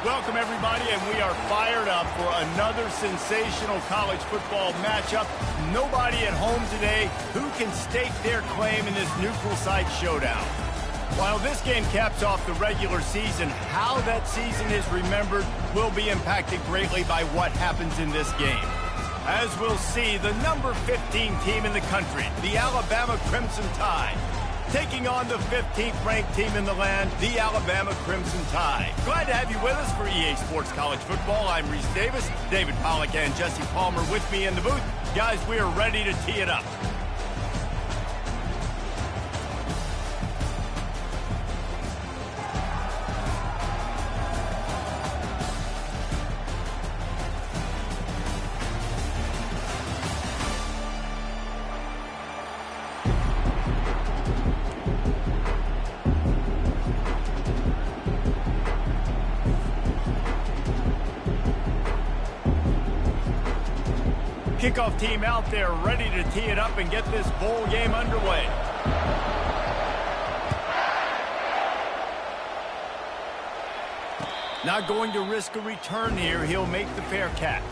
Welcome, everybody, and we are fired up for another sensational college football matchup. Nobody at home today who can stake their claim in this neutral site showdown. While this game caps off the regular season, how that season is remembered will be impacted greatly by what happens in this game. As we'll see, the number 15 team in the country, the Alabama Crimson Tide, taking on the 15th ranked team in the land, the Alabama Crimson Tide. Glad to have you with us for EA Sports College Football. I'm Reese Davis, David Pollack and Jesse Palmer with me in the booth. Guys, we are ready to tee it up. Kickoff team out there ready to tee it up and get this bowl game underway. Not going to risk a return here. He'll make the fair catch.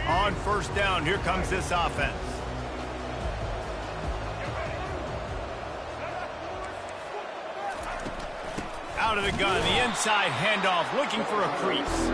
On first down, here comes this offense. Out of the gun, the inside handoff, looking for a crease.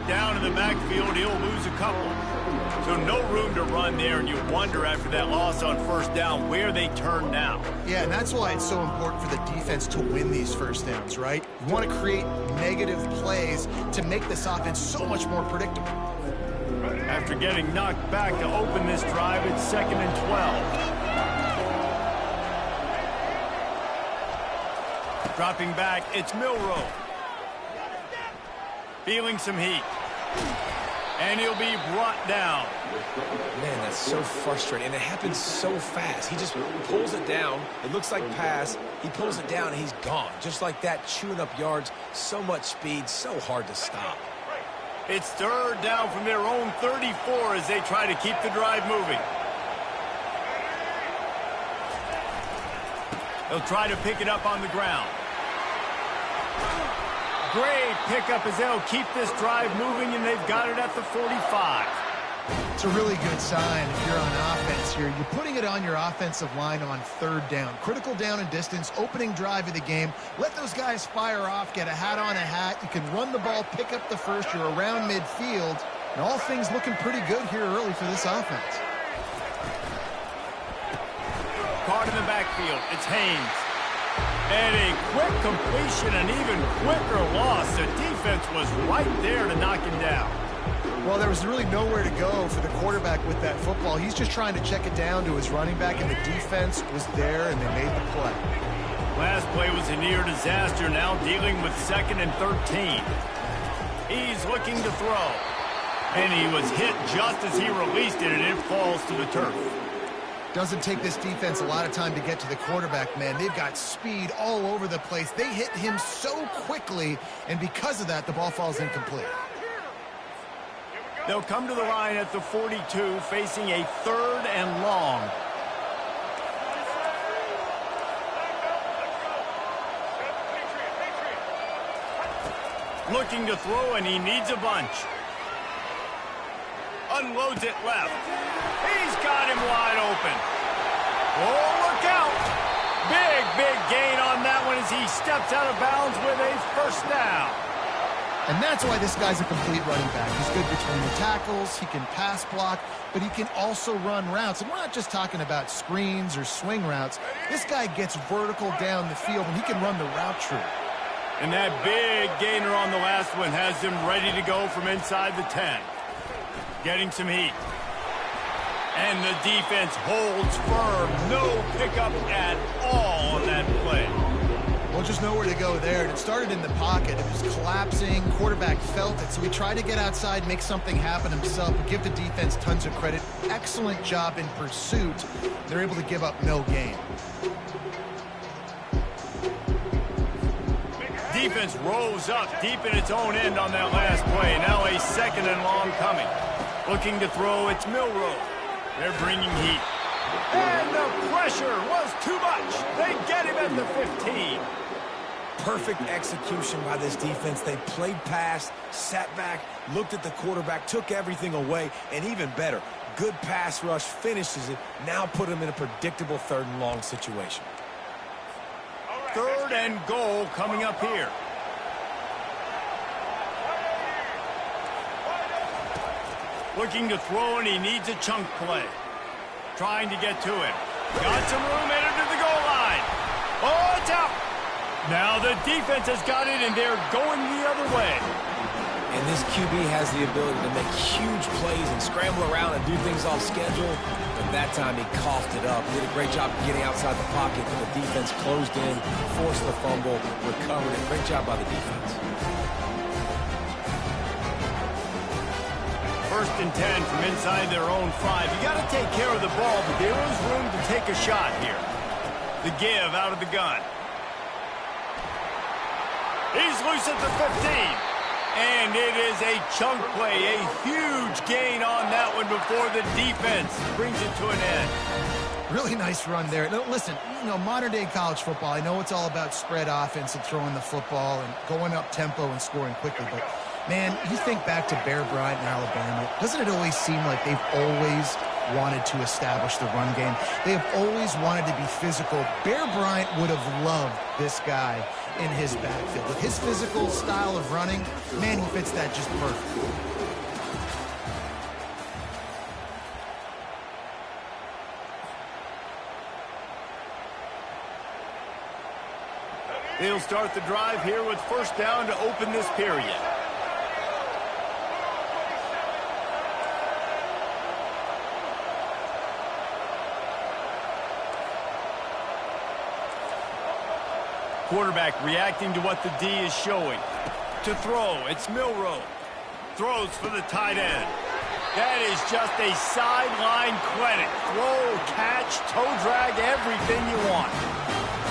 Down in the backfield, he'll lose a couple. So no room to run there, and you wonder after that loss on first down where they turn now. Yeah, and that's why it's so important for the defense to win these first downs, right? You want to create negative plays to make this offense so much more predictable. After getting knocked back to open this drive, it's 2nd and 12. Dropping back, it's Milroe. Feeling some heat. And he'll be brought down. Man, that's so frustrating. And it happens so fast. He just pulls it down. It looks like pass. He pulls it down, and he's gone. Just like that, chewing up yards. So much speed, so hard to stop. It's third down from their own 34 as they try to keep the drive moving. They'll try to pick it up on the ground. Great pickup as they'll keep this drive moving, and they've got it at the 45. It's a really good sign if you're on offense here. You're putting it on your offensive line on third down. Critical down and distance, opening drive of the game. Let those guys fire off, get a hat on a hat. You can run the ball, pick up the first. You're around midfield. And all things looking pretty good here early for this offense. Caught in the backfield. It's Haynes. And a quick completion, an even quicker loss. The defense was right there to knock him down. Well, there was really nowhere to go for the quarterback with that football. He's just trying to check it down to his running back, and the defense was there, and they made the play. Last play was a near disaster, now dealing with 2nd and 13. He's looking to throw. And he was hit just as he released it, and it falls to the turf. Doesn't take this defense a lot of time to get to the quarterback, man. They've got speed all over the place. They hit him so quickly, and because of that, the ball falls incomplete. They'll come to the line at the 42, facing a 3rd and long. Looking to throw, and he needs a bunch. Unloads it left. He's got him wide open. Oh, look out. Big gain on that one as he steps out of bounds with a 1st down. And that's why this guy's a complete running back. He's good between the tackles, he can pass block, but he can also run routes. And we're not just talking about screens or swing routes. This guy gets vertical down the field, and he can run the route tree. And that big gainer on the last one has him ready to go from inside the 10. Getting some heat. And the defense holds firm. No pickup at all on that play. Well, just nowhere to go there. And it started in the pocket. It was collapsing. Quarterback felt it. So he tried to get outside, make something happen himself, and give the defense tons of credit. Excellent job in pursuit. They're able to give up no gain. Defense rose up deep in its own end on that last play. Now a 2nd and long coming. Looking to throw, it's Milroe. They're bringing heat. And the pressure was too much. They get him at the 15. Perfect execution by this defense. They played pass, sat back, looked at the quarterback, took everything away, and even better, good pass rush, finishes it, now put him in a predictable 3rd and long situation. 3rd and goal coming up here. Looking to throw, and he needs a chunk play. Trying to get to him. Got some room, headed to the goal line. Oh, it's out. Now the defense has got it, and they're going the other way. And this QB has the ability to make huge plays and scramble around and do things off schedule. But that time he coughed it up. Did a great job of getting outside the pocket, but the defense closed in, forced the fumble, recovered it. Great job by the defense. 1st and 10 from inside their own 5. You got to take care of the ball, but there is room to take a shot here. The give out of the gun. He's loose at the 15. And it is a chunk play, a huge gain on that one before the defense brings it to an end. Really nice run there. No, listen, modern-day college football, I know it's all about spread offense and throwing the football and going up tempo and scoring quickly, but, man, you think back to Bear Bryant in Alabama, doesn't it always seem like they've always wanted to establish the run game? They have always wanted to be physical. Bear Bryant would have loved this guy in his backfield. With his physical style of running, man, he fits that just perfect. They'll start the drive here with 1st down to open this period. Quarterback reacting to what the D is showing. To throw, it's Milroe. Throws for the tight end. That is just a sideline clinic. Throw, catch, toe drag, everything you want.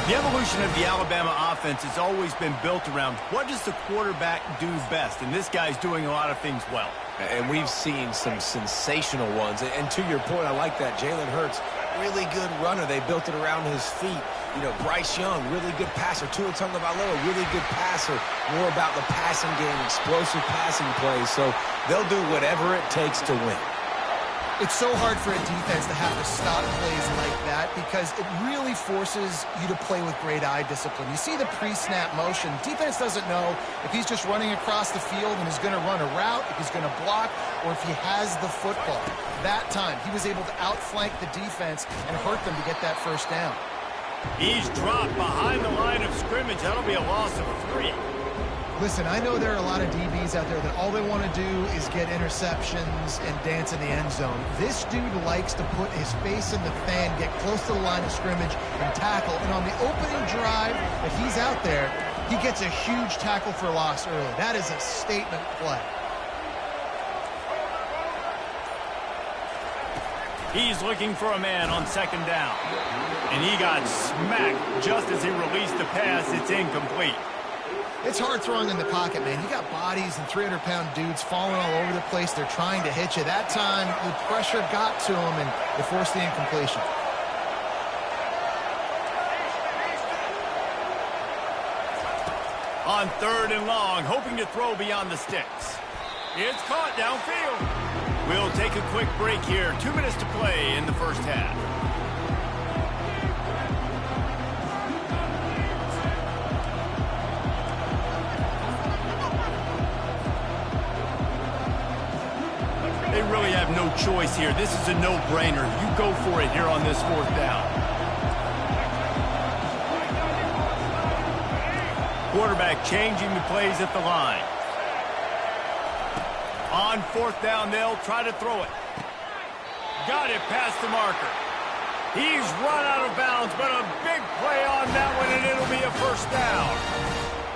The evolution of the Alabama offense has always been built around what does the quarterback do best, and this guy's doing a lot of things well. And we've seen some sensational ones. And to your point, I like that. Jalen Hurts, really good runner. They built it around his feet. Bryce Young, really good passer. Tua Tagovailoa, really good passer. More about the passing game, explosive passing plays. So they'll do whatever it takes to win. It's so hard for a defense to have to stop plays like that because it really forces you to play with great eye discipline. You see the pre-snap motion. Defense doesn't know if he's just running across the field and is going to run a route, if he's going to block, or if he has the football. That time, he was able to outflank the defense and hurt them to get that 1st down. He's dropped behind the line of scrimmage. That'll be a loss of 3. Listen, I know there are a lot of DBs out there that all they want to do is get interceptions and dance in the end zone. This dude likes to put his face in the fan, get close to the line of scrimmage, and tackle. And on the opening drive that he's out there, he gets a huge tackle for loss early. That is a statement play. He's looking for a man on 2nd down. And he got smacked just as he released the pass. It's incomplete. It's hard throwing in the pocket, man. You got bodies and 300-pound dudes falling all over the place. They're trying to hit you. That time, the pressure got to them, and it forced the incompletion. On 3rd and long, hoping to throw beyond the sticks. It's caught downfield. We'll take a quick break here. 2 minutes to play in the first half. They really have no choice here. This is a no-brainer. You go for it here on this 4th down. Quarterback changing the plays at the line. On 4th down, they'll try to throw it. Got it past the marker. He's run out of bounds, but a big play on that one, and it'll be a first down.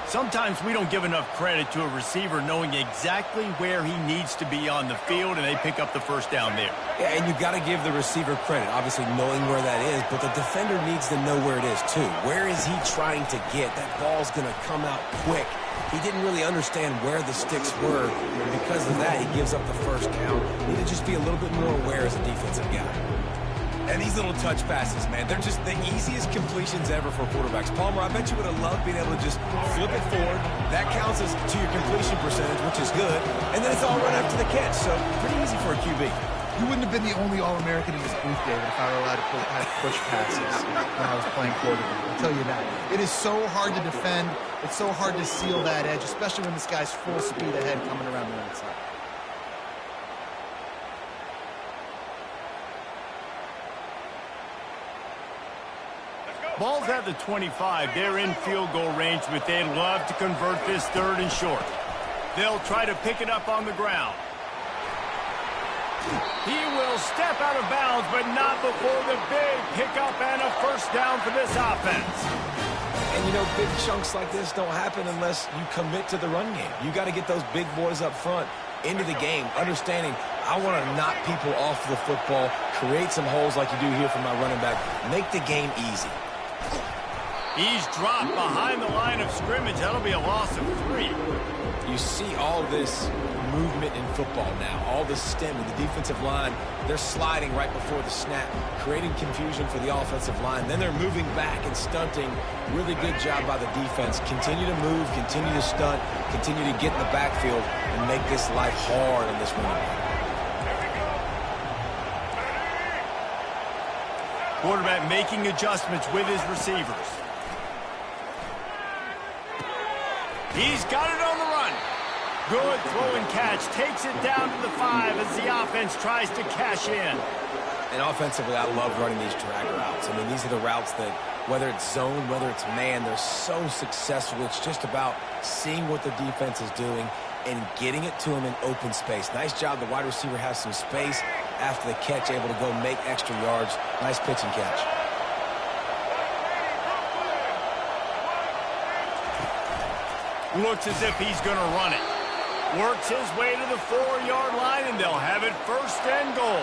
Sometimes we don't give enough credit to a receiver knowing exactly where he needs to be on the field, and they pick up the first down there. Yeah, and you've got to give the receiver credit, obviously knowing where that is, but the defender needs to know where it is too. Where is he trying to get? That ball's going to come out quick. He didn't really understand where the sticks were, and because of that, he gives up the first down. Need to just be a little bit more aware as a defensive guy. And these little touch passes, man, they're just the easiest completions ever for quarterbacks. Palmer, I bet you would have loved being able to just flip it forward. That counts as to your completion percentage, which is good. And then it's all right after the catch, so pretty easy for a QB. You wouldn't have been the only All-American in this booth, David, if I were allowed to push passes when I was playing quarterback. I'll tell you that. It is so hard to defend. It's so hard to seal that edge, especially when this guy's full speed ahead coming around the outside. Ball's at the 25. They're in field goal range, but they'd love to convert this 3rd and short. They'll try to pick it up on the ground. He will step out of bounds, but not before the big pickup and a first down for this offense. And, you know, big chunks like this don't happen unless you commit to the run game. You got to get those big boys up front into the game, understanding I want to knock people off the football, create some holes like you do here for my running back, make the game easy. He's dropped behind the line of scrimmage. That'll be a loss of 3. You see all this movement in football now, all this stem with the defensive line. They're sliding right before the snap, creating confusion for the offensive line. Then they're moving back and stunting. Really good job by the defense. Continue to move, continue to stunt, continue to get in the backfield and make this life hard on this running back. Quarterback making adjustments with his receivers. He's got it on the run. Good throw and catch. Takes it down to the 5 as the offense tries to cash in. And offensively, I love running these drag routes. I mean, these are the routes that, whether it's zone, whether it's man, they're so successful. It's just about seeing what the defense is doing and getting it to him in open space. Nice job. The wide receiver has some space after the catch, able to go make extra yards. Nice pitch and catch. Looks as if he's going to run it. Works his way to the 4-yard line, and they'll have it 1st and goal.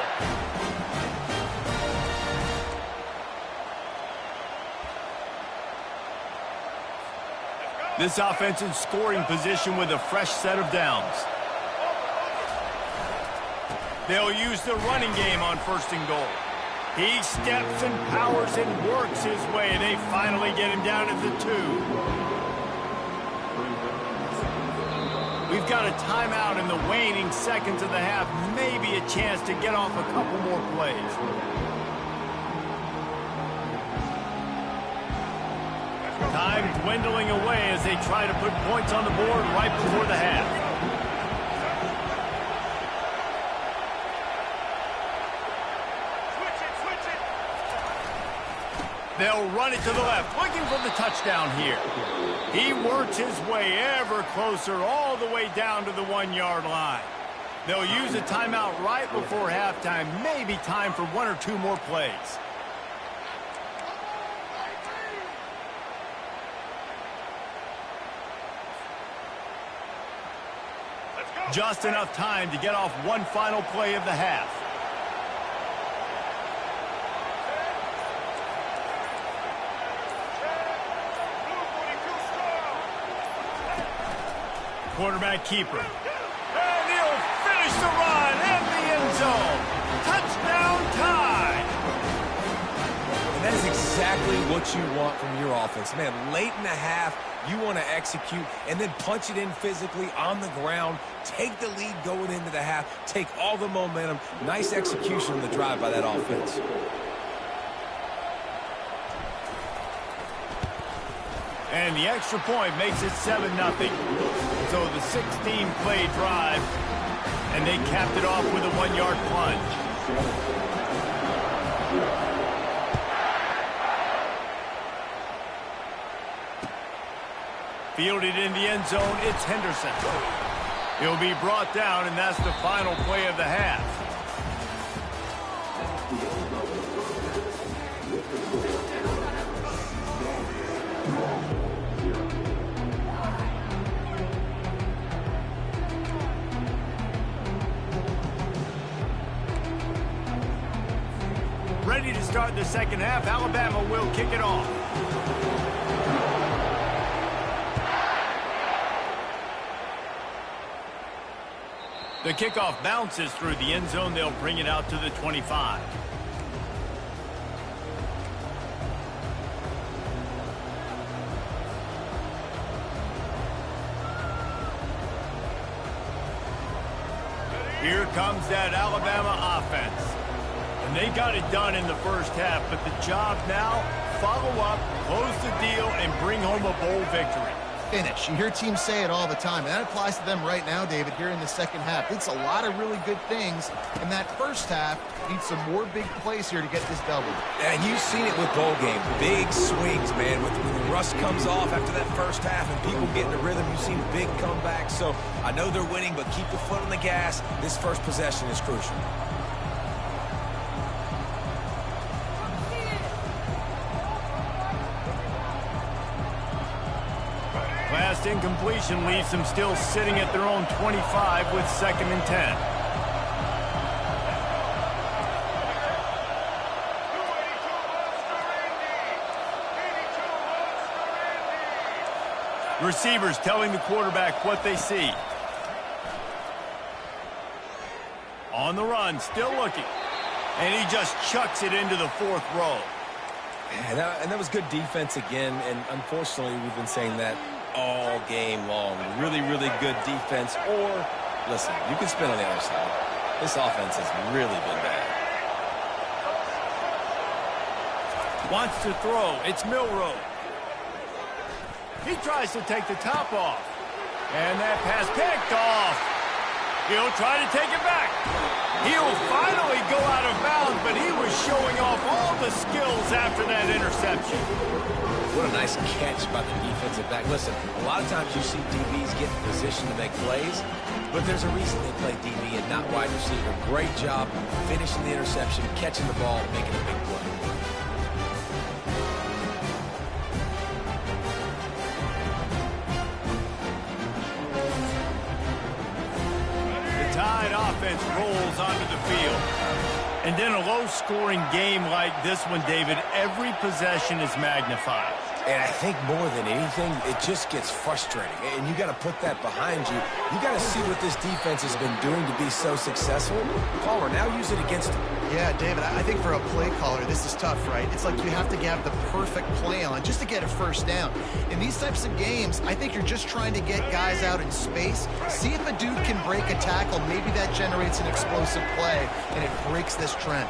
This offense in scoring position with a fresh set of downs. They'll use the running game on 1st and goal. He steps and powers and works his way. They finally get him down at the 2. We've got a timeout in the waning seconds of the half. Maybe a chance to get off a couple more plays. Time dwindling away as they try to put points on the board right before the half. They'll run it to the left, looking for the touchdown here. He works his way ever closer all the way down to the 1-yard line. They'll use a timeout right before halftime. Maybe time for 1 or 2 more plays. Just enough time to get off one final play of the half. quarterback keeper. And he'll finish the run in the end zone. Touchdown tie. And that is exactly what you want from your offense. Man, late in the half, you want to execute and then punch it in physically on the ground. Take the lead going into the half. Take all the momentum. Nice execution on the drive by that offense. And the extra point makes it 7-0. So the 16-play drive, and they capped it off with a 1-yard plunge. Fielded in the end zone, it's Henderson. He'll be brought down, and that's the final play of the half. Ready to start the second half. Alabama will kick it off. The kickoff bounces through the end zone. They'll bring it out to the 25. Here comes that Alabama offense. And they got it done in the first half, but the job now, follow up, close the deal, and bring home a bowl victory. Finish. You hear teams say it all the time, and that applies to them right now, David, here in the second half. It's a lot of really good things, and that first half needs some more big plays here to get this double. And you've seen it with bowl game. Big swings, man. When the rust comes off after that first half and people get in the rhythm, you've seen big comebacks. So I know they're winning, but keep the foot on the gas. This first possession is crucial. Last incompletion leaves them still sitting at their own 25 with 2nd and 10. Receivers telling the quarterback what they see. On the run, still looking. And he just chucks it into the 4th row. And that was good defense again, and unfortunately we've been saying that all game long. Really, really good defense. Or, listen, you can spin on the other side. This offense has really been bad. Wants to throw. It's Milroe. He tries to take the top off. And that pass picked off. He'll try to take it back. He'll finally go out of bounds, but he was showing off all the skills after that interception. What a nice catch by the defensive back. Listen, a lot of times you see DBs get in position to make plays, but there's a reason they play DB and not wide receiver. Great job finishing the interception, catching the ball, and making a big play. The Tide offense rolls onto the field. And in a low-scoring game like this one, David, every possession is magnified. And I think more than anything, it just gets frustrating. And you got to put that behind you. You got to see what this defense has been doing to be so successful. Palmer, now use it against them. Yeah, David, I think for a play caller, this is tough, right? It's like you have to have the perfect play on just to get a first down. In these types of games, I think you're just trying to get guys out in space, see if a dude can break a tackle. Maybe that generates an explosive play, and it breaks this trend.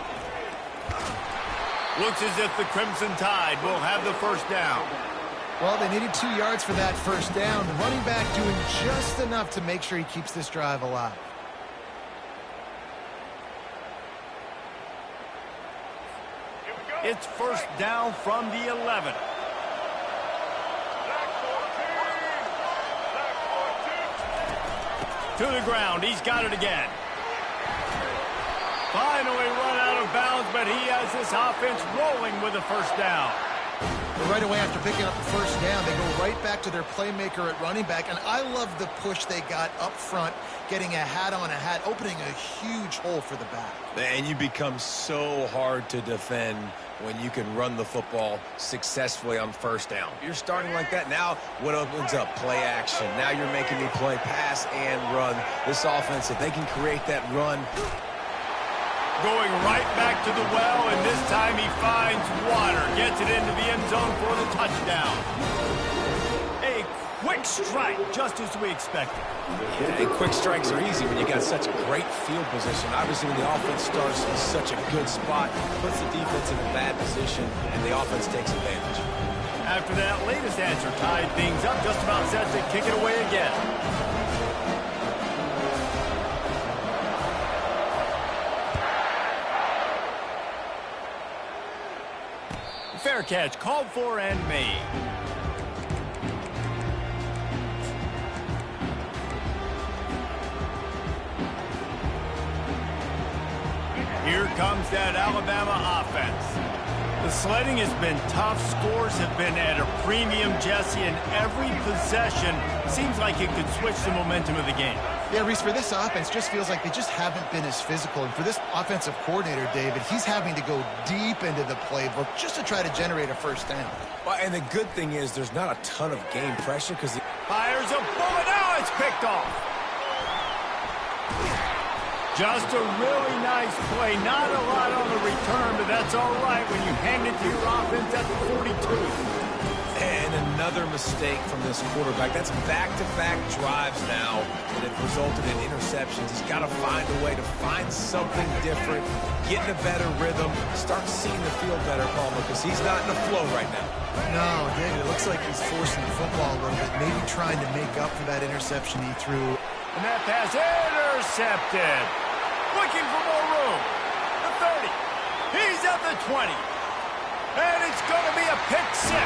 Looks as if the Crimson Tide will have the first down. Well, they needed 2 yards for that first down. The running back doing just enough to make sure he keeps this drive alive. It's first down from the 11. To the ground. He's got it again. Finally run out of bounds, but he has this offense rolling with a first down. But right away after picking up the first down, they go right back to their playmaker at running back. And I love the push they got up front, getting a hat on a hat, opening a huge hole for the back. And you become so hard to defend when you can run the football successfully on first down. You're starting like that. Now what opens up? Play action. Now you're making me play pass and run. This offense, if they can create that run. Going right back to the well, and this time he finds water. Gets it into the end zone for the touchdown. A quick strike, just as we expected. Yeah, and quick strikes are easy when you got such a great field position. Obviously, when the offense starts in such a good spot, puts the defense in a bad position, and the offense takes advantage. After that latest answer tied things up, just about set to kick it away again. Fair catch, called for and made. Here comes that Alabama offense. The sledding has been tough. Scores have been at a premium, Jesse, and every possession seems like it could switch the momentum of the game. Yeah, Reese, for this offense, just feels like they just haven't been as physical. And for this offensive coordinator, David, he's having to go deep into the playbook just to try to generate a first down. Well, and the good thing is there's not a ton of game pressure because the Fires a bullet. Now it's picked off. Just a really nice play. Not a lot on the return, but that's all right when you hand it to your offense at the 42. And another mistake from this quarterback. That's back-to-back drives now that have resulted in interceptions. He's got to find a way to find something different, get in a better rhythm, start seeing the field better, Palmer, because he's not in the flow right now. No, David, it looks like he's forcing the football a little bit, maybe trying to make up for that interception he threw. And that pass intercepted. Looking for more room. The 30. He's at the 20. And it's going to be a pick six.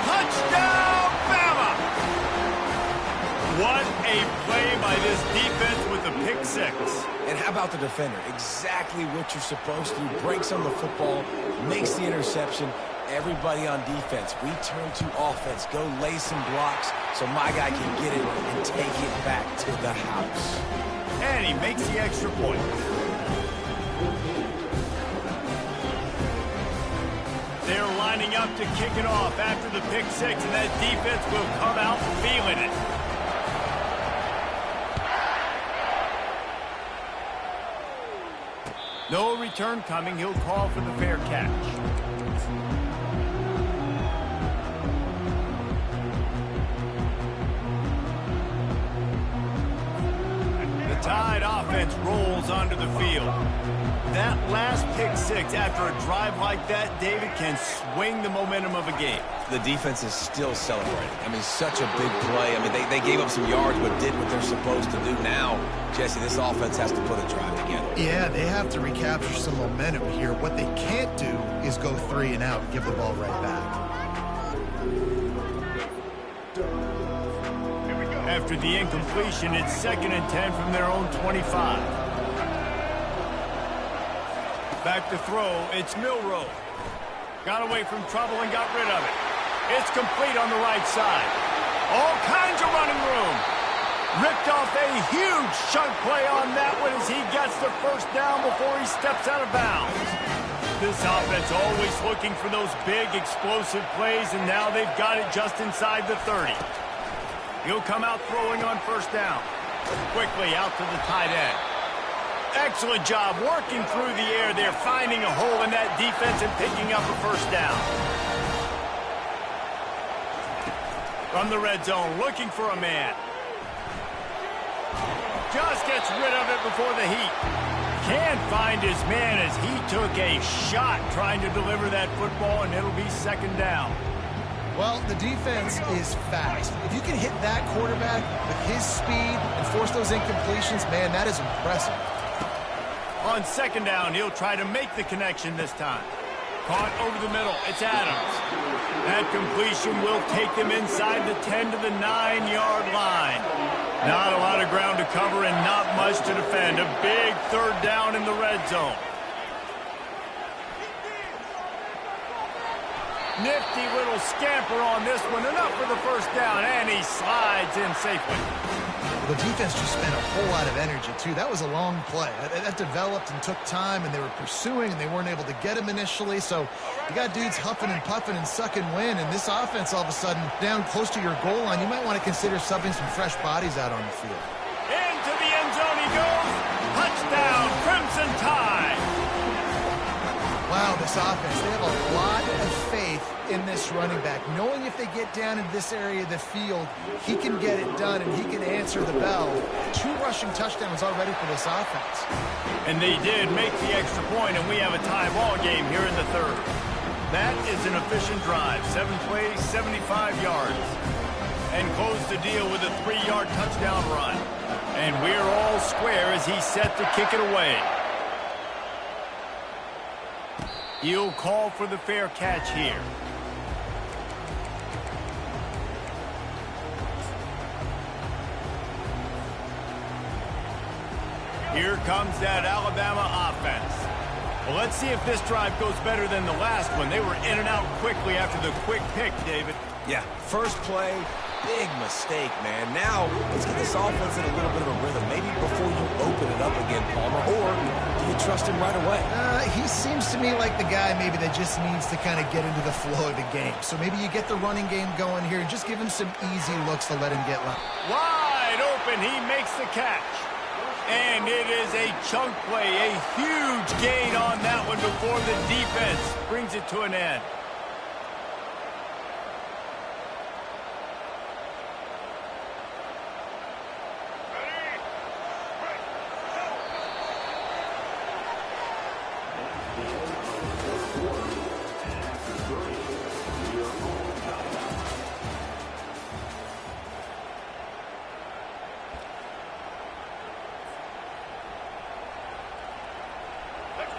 Touchdown, Bama! What a play by this defense with the pick six. And how about the defender? Exactly what you're supposed to. Breaks on the football, makes the interception. Everybody on defense, we turn to offense. Go lay some blocks so my guy can get it and take it back to the house. And he makes the extra point. They're lining up to kick it off after the pick six, and that defense will come out feeling it. No return coming. He'll call for the fair catch. The Tide offense rolls onto the field. That last pick six after a drive like that, David, can swing the momentum of a game. The defense is still celebrating. I mean, such a big play. I mean, they gave up some yards but did what they're supposed to do. Now, Jesse, this offense has to put a drive together. Yeah, they have to recapture some momentum here. What they can't do is go 3 and out and give the ball right back. After the incompletion, it's 2nd and 10 from their own 25. Back to throw, it's Milroe. Got away from trouble and got rid of it. It's complete on the right side. All kinds of running room. Ripped off a huge chunk play on that one as he gets the first down before he steps out of bounds. This offense always looking for those big explosive plays, and now they've got it just inside the 30. He'll come out throwing on first down. Quickly out to the tight end. Excellent job working through the air there, finding a hole in that defense and picking up a first down. From the red zone, looking for a man. Just gets rid of it before the heat. Can't find his man as he took a shot trying to deliver that football, and it'll be 2nd down. Well, the defense is fast. If you can hit that quarterback with his speed and force those incompletions, man, that is impressive. On 2nd down, he'll try to make the connection this time. Caught over the middle. It's Adams. That completion will take them inside the 10 to the 9-yard line. Not a lot of ground to cover and not much to defend. A big 3rd down in the red zone. Nifty little scamper on this one. Enough for the first down, and he slides in safely. The defense just spent a whole lot of energy, too. That was a long play. That developed and took time, and they were pursuing, and they weren't able to get him initially. So you got dudes huffing and puffing and sucking wind, and this offense all of a sudden down close to your goal line. You might want to consider subbing some fresh bodies out on the field. Into the end zone he goes. Touchdown, Crimson Tide. Wow, this offense, they have a lot of faith in this running back, knowing if they get down in this area of the field, he can get it done and he can answer the bell. 2 rushing touchdowns already for this offense. And they did make the extra point, and we have a tie ball game here in the third. That is an efficient drive. 7 plays, 75 yards. And close the deal with a 3-yard touchdown run. And we're all square as he's set to kick it away. He'll call for the fair catch here. Here comes that Alabama offense. Well, let's see if this drive goes better than the last one. They were in and out quickly after the quick pick, David. Yeah, first play, big mistake, man. Now, let's get this offense in a little bit of a rhythm. Maybe before you open it up again, Palmer, or do you trust him right away? He seems to me like the guy maybe that just needs to kind of get into the flow of the game. So maybe you get the running game going here and just give him some easy looks to let him get line. Wide open, he makes the catch. And it is a chunk play, a huge gain on that one before the defense brings it to an end.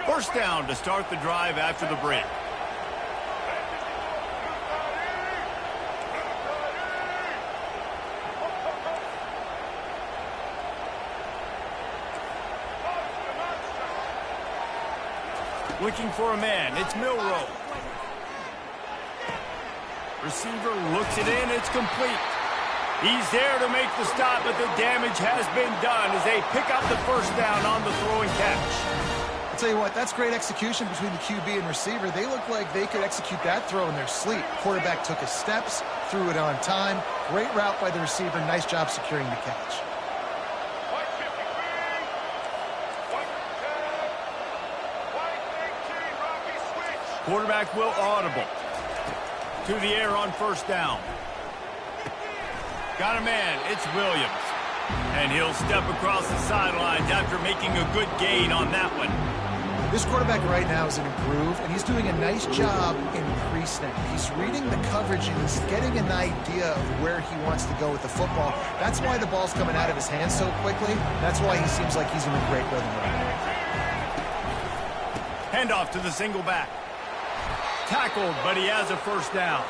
First down to start the drive after the break. Looking for a man. It's Milroe. Receiver looks it in. It's complete. He's there to make the stop, but the damage has been done as they pick up the first down on the throw and catch. I'll tell you what, that's great execution between the QB and receiver. They look like they could execute that throw in their sleep. Quarterback took his steps, threw it on time. Great route by the receiver. Nice job securing the catch. Quarterback will audible. To the air on first down. Got a man. It's Williams. And he'll step across the sidelines after making a good gain on that one. This quarterback right now is in a groove, and he's doing a nice job in pre-snap. He's reading the coverage, and he's getting an idea of where he wants to go with the football. That's why the ball's coming out of his hands so quickly. That's why he seems like he's in a great rhythm right now. Handoff to the single back. Tackled, but he has a first down.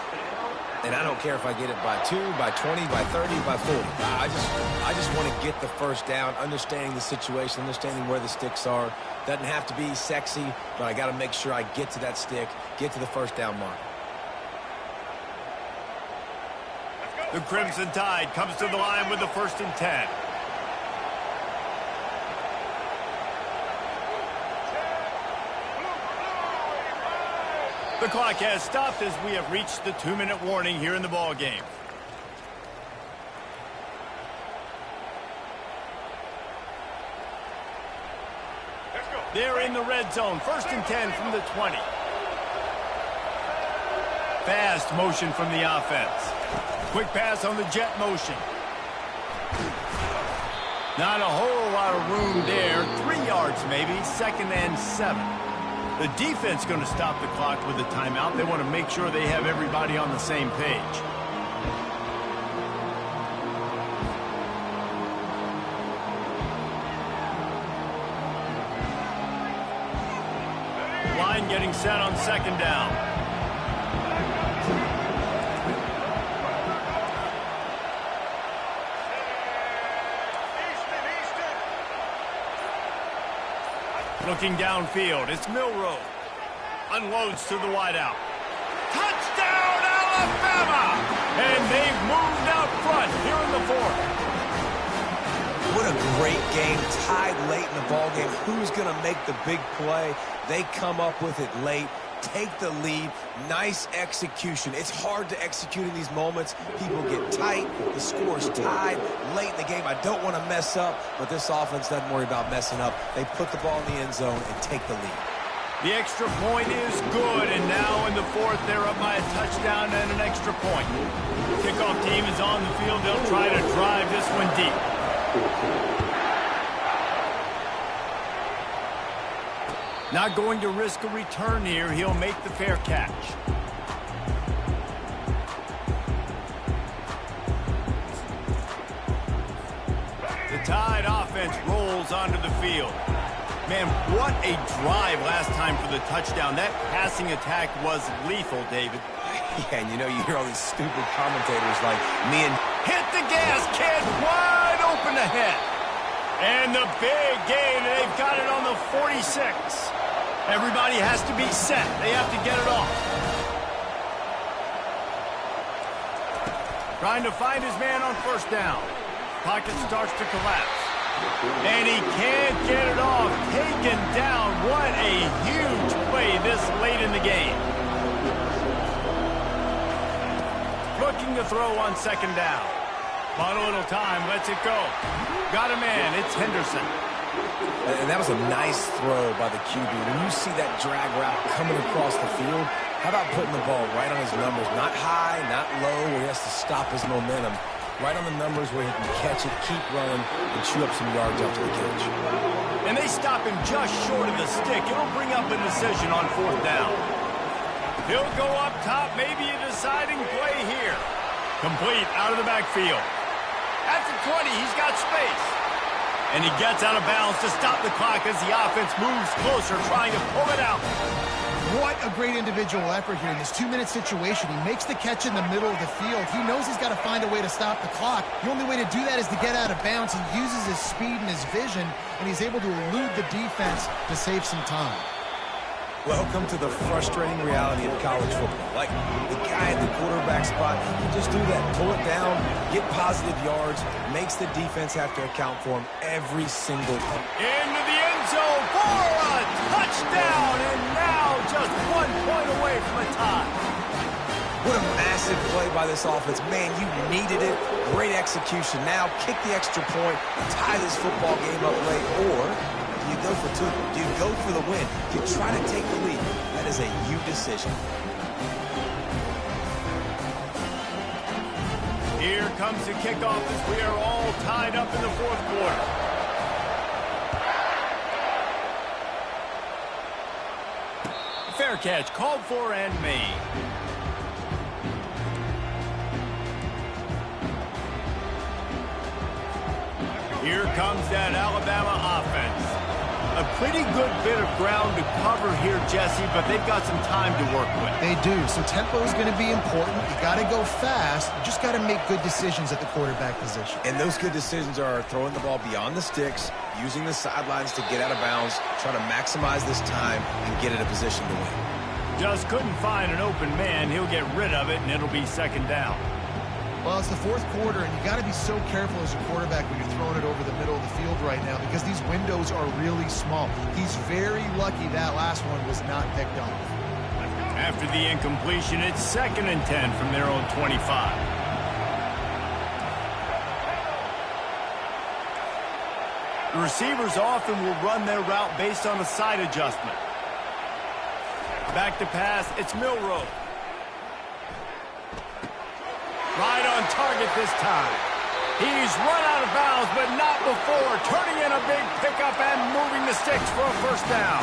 And I don't care if I get it by 2, by 20, by 30, by 40. I just want to get the first down, understanding the situation, understanding where the sticks are. Doesn't have to be sexy, but I got to make sure I get to that stick, get to the first down mark. The Crimson Tide comes to the line with the 1st and 10. The clock has stopped as we have reached the 2-minute warning here in the ball game. They're in the red zone. 1st and 10 from the 20. Fast motion from the offense. Quick pass on the jet motion. Not a whole lot of room there. 3 yards maybe. 2nd and 7. The defense going to stop the clock with a timeout. They want to make sure they have everybody on the same page. Line getting set on 2nd down. Looking downfield, it's Milroe. Unloads to the wideout. Touchdown, Alabama! And they've moved out front here in the fourth. What a great game, tied late in the ballgame. Who's going to make the big play? They come up with it late, take the lead. Nice execution. It's hard to execute in these moments. People get tight. The score's tied late in the game. I don't want to mess up, but this offense doesn't worry about messing up. They put the ball in the end zone and take the lead. The extra point is good, and now in the fourth, they're up by a touchdown and an extra point. Kickoff team is on the field. They'll try to drive this one deep. Not going to risk a return here. He'll make the fair catch. The Tide offense rolls onto the field. Man, what a drive last time for the touchdown. That passing attack was lethal, David. Yeah, and you know, you hear all these stupid commentators like me and... Hit the gas, kid! Wide open ahead. And the big gain, they've got it on the 46. Everybody has to be set. They have to get it off. Trying to find his man on first down. Pocket starts to collapse. And he can't get it off. Taken down. What a huge play this late in the game. Looking to throw on second down. Bought a little time. Lets it go. Got a man. It's Henderson. And that was a nice throw by the QB. When you see that drag route coming across the field, how about putting the ball right on his numbers? Not high, not low, where he has to stop his momentum. Right on the numbers where he can catch it, keep running, and chew up some yards after the catch. And they stop him just short of the stick. It'll bring up a decision on fourth down. He'll go up top, maybe a deciding play here. Complete out of the backfield. At the 20, he's got space. And he gets out of bounds to stop the clock as the offense moves closer, trying to pull it out. What a great individual effort here in this 2-minute situation. He makes the catch in the middle of the field. He knows he's got to find a way to stop the clock. The only way to do that is to get out of bounds. He uses his speed and his vision, and he's able to elude the defense to save some time. Welcome to the frustrating reality of college football. Like, the guy at the quarterback spot, he can just do that. Pull it down, get positive yards, makes the defense have to account for him every single time. Into the end zone for a touchdown, and now just 1 point away from a tie. What a massive play by this offense. Man, you needed it. Great execution. Now kick the extra point, tie this football game up late, or... you go for two. Do you go for the win? Do you try to take the lead? That is a you decision. Here comes the kickoff as we are all tied up in the fourth quarter. Fair catch called for and made. Here comes that Alabama offense. A pretty good bit of ground to cover here, Jesse, but they've got some time to work with. They do, so tempo is going to be important. You got to go fast. You just got to make good decisions at the quarterback position. And those good decisions are throwing the ball beyond the sticks, using the sidelines to get out of bounds, trying to maximize this time and get in a position to win. Just couldn't find an open man. He'll get rid of it, and it'll be second down. Well, it's the fourth quarter, and you got to be so careful as a quarterback when you're throwing it over the middle of the field right now because these windows are really small. He's very lucky that last one was not picked off. After the incompletion, it's 2nd and 10 from their own 25. The receivers often will run their route based on a side adjustment. Back to pass, it's Milroe. Right on target this time. He's run out of bounds, but not before. Turning in a big pickup and moving the sticks for a first down.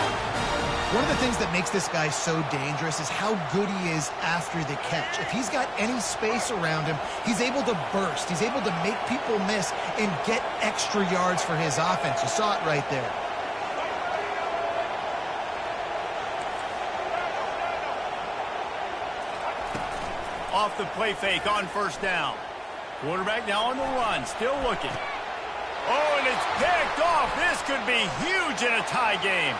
One of the things that makes this guy so dangerous is how good he is after the catch. If he's got any space around him, he's able to burst. He's able to make people miss and get extra yards for his offense. You saw it right there. Off the play fake on first down. Quarterback now on the run, still looking. Oh, and it's picked off. This could be huge in a tie game.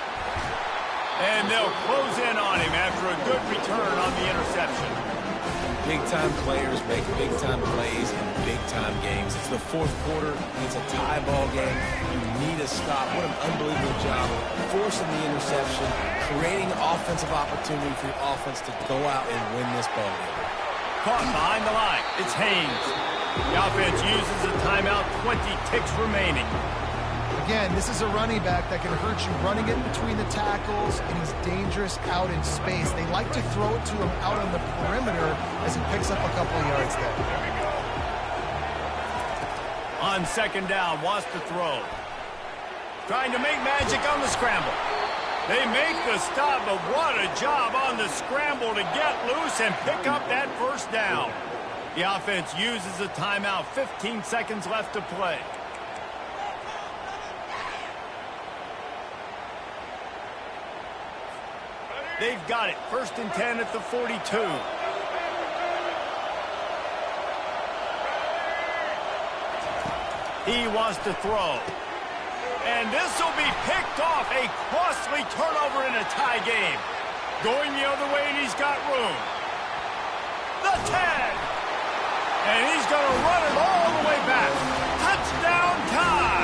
And they'll close in on him after a good return on the interception. Big-time players make big-time plays in big-time games. It's the fourth quarter. It's a tie ball game. You need a stop. What an unbelievable job forcing the interception, creating offensive opportunity for your offense to go out and win this ball game. Caught behind the line. It's Haynes. The offense uses a timeout, 20 ticks remaining. Again, this is a running back that can hurt you running it between the tackles, and he's dangerous out in space. They like to throw it to him out on the perimeter as he picks up a couple of yards there. On second down, wants to throw. Trying to make magic on the scramble. They make the stop, but what a job on the scramble to get loose and pick up that first down. The offense uses a timeout, 15 seconds left to play. They've got it. 1st and 10 at the 42. He wants to throw. And this will be picked off. A costly turnover in a tie game. Going the other way, and he's got room. The 10. And he's going to run it all the way back. Touchdown tie.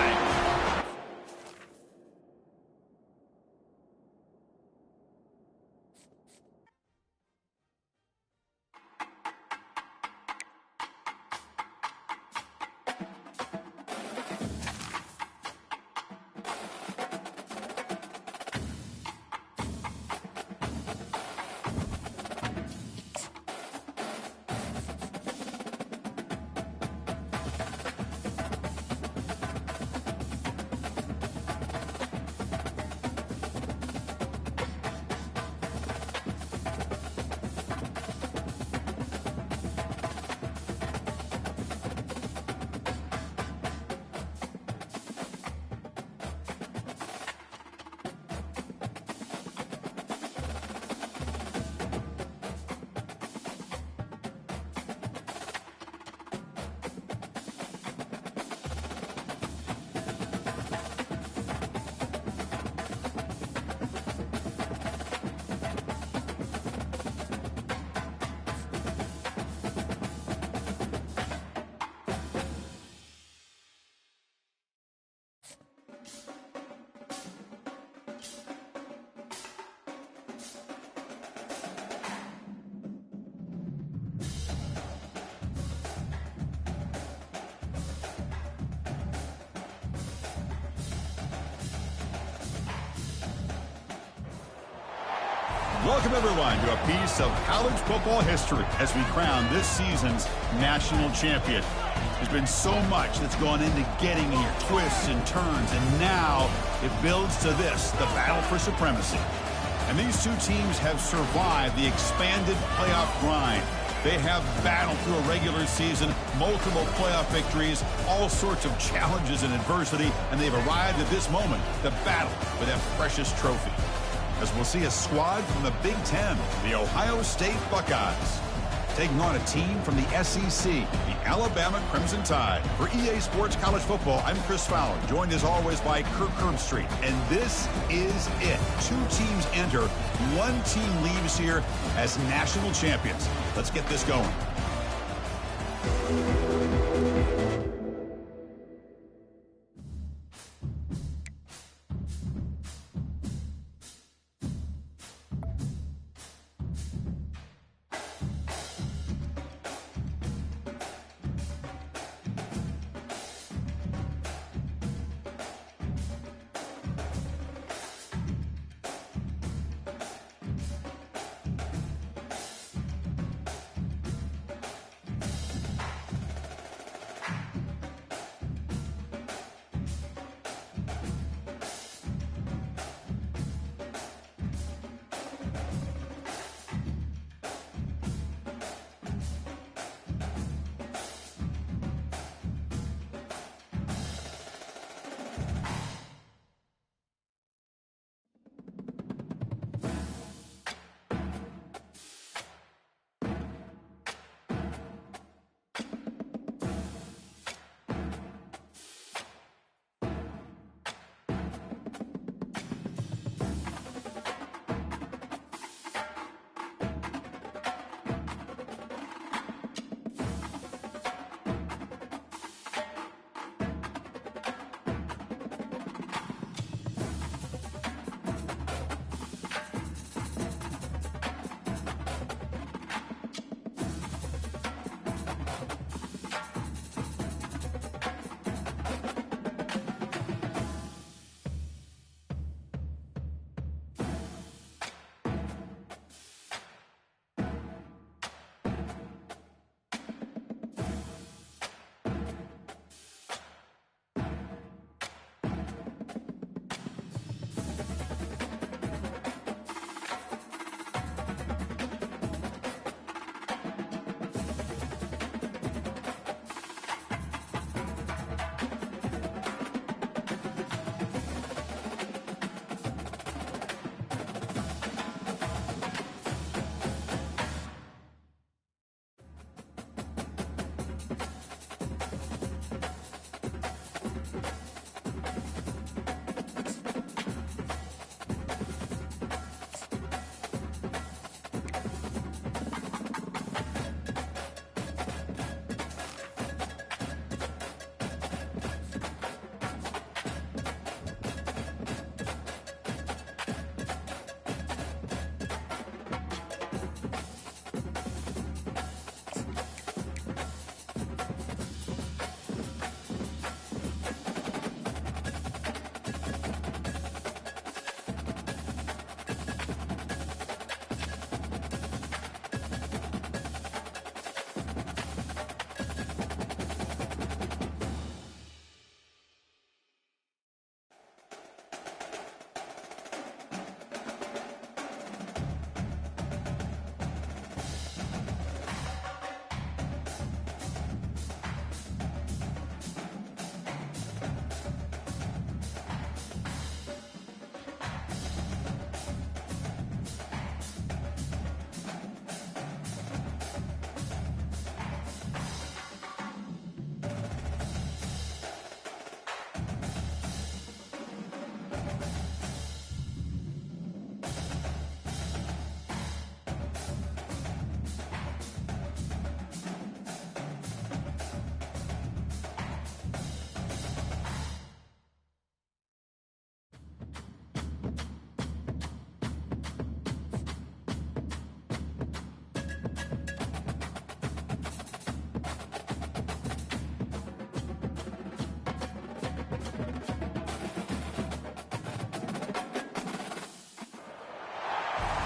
Welcome, everyone, to a piece of college football history as we crown this season's national champion. There's been so much that's gone into getting here, twists and turns, and now it builds to this, the battle for supremacy. And these two teams have survived the expanded playoff grind. They have battled through a regular season, multiple playoff victories, all sorts of challenges and adversity, and they've arrived at this moment, the battle for that precious trophy. As we'll see a squad from the Big Ten, the Ohio State Buckeyes, taking on a team from the SEC, the Alabama Crimson Tide. For EA Sports College Football, I'm Chris Fowler, joined as always by Kirk Herbstreit. And this is it. Two teams enter, one team leaves here as national champions. Let's get this going.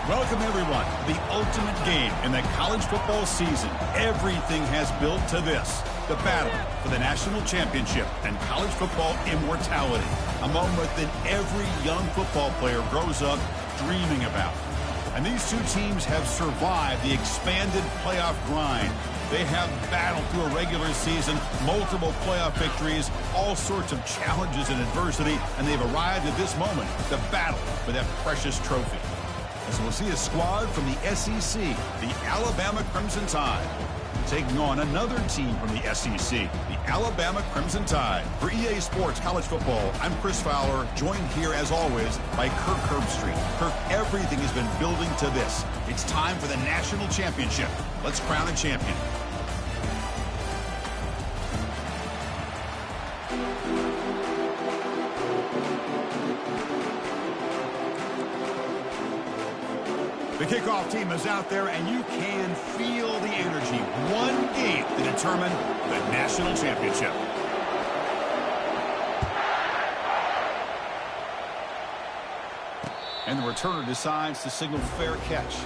Welcome, everyone, to the ultimate game in the college football season. Everything has built to this, the battle for the national championship and college football immortality, a moment that every young football player grows up dreaming about. And these two teams have survived the expanded playoff grind. They have battled through a regular season, multiple playoff victories, all sorts of challenges and adversity, and they've arrived at this moment, the battle for that precious trophy. As we'll see a squad from the SEC, the Alabama Crimson Tide, taking on another team from the SEC, the Alabama Crimson Tide. For EA Sports College Football, I'm Chris Fowler, joined here as always by Kirk Herbstreit. Kirk, everything has been building to this. It's time for the national championship. Let's crown a champion. The kickoff team is out there, and you can feel the energy. One game to determine the national championship. And the returner decides to signal fair catch.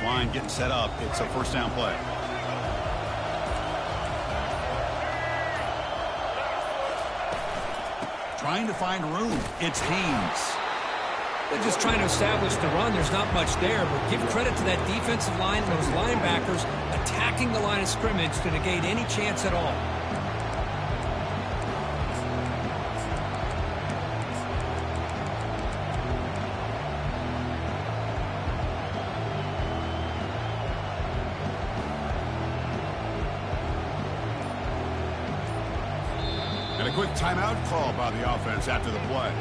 Line getting set up. It's a first down play. Trying to find room. It's Haynes. They're just trying to establish the run. There's not much there, but give credit to that defensive line, those linebackers attacking the line of scrimmage to negate any chance at all. And a quick timeout call by the offense after the play.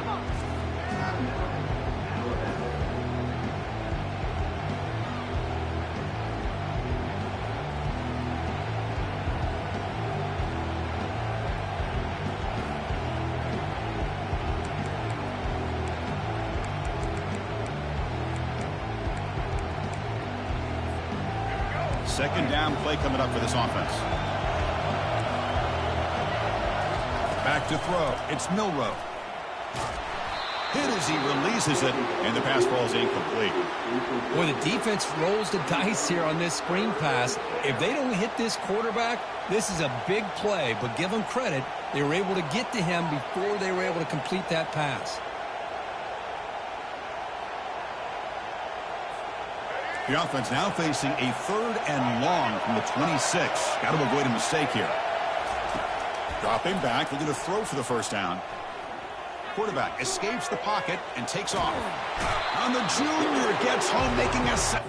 Second down play coming up for this offense. Back to throw. It's Milroe. Hit as he releases it, and the pass ball is incomplete. Boy, the defense rolls the dice here on this screen pass. If they don't hit this quarterback, this is a big play, but give them credit. They were able to get to him before they were able to complete that pass. The offense now facing a 3rd and long from the 26. Got to avoid a mistake here. Dropping back, looking to throw for the first down. Quarterback escapes the pocket and takes off. On the junior, gets home, making a set.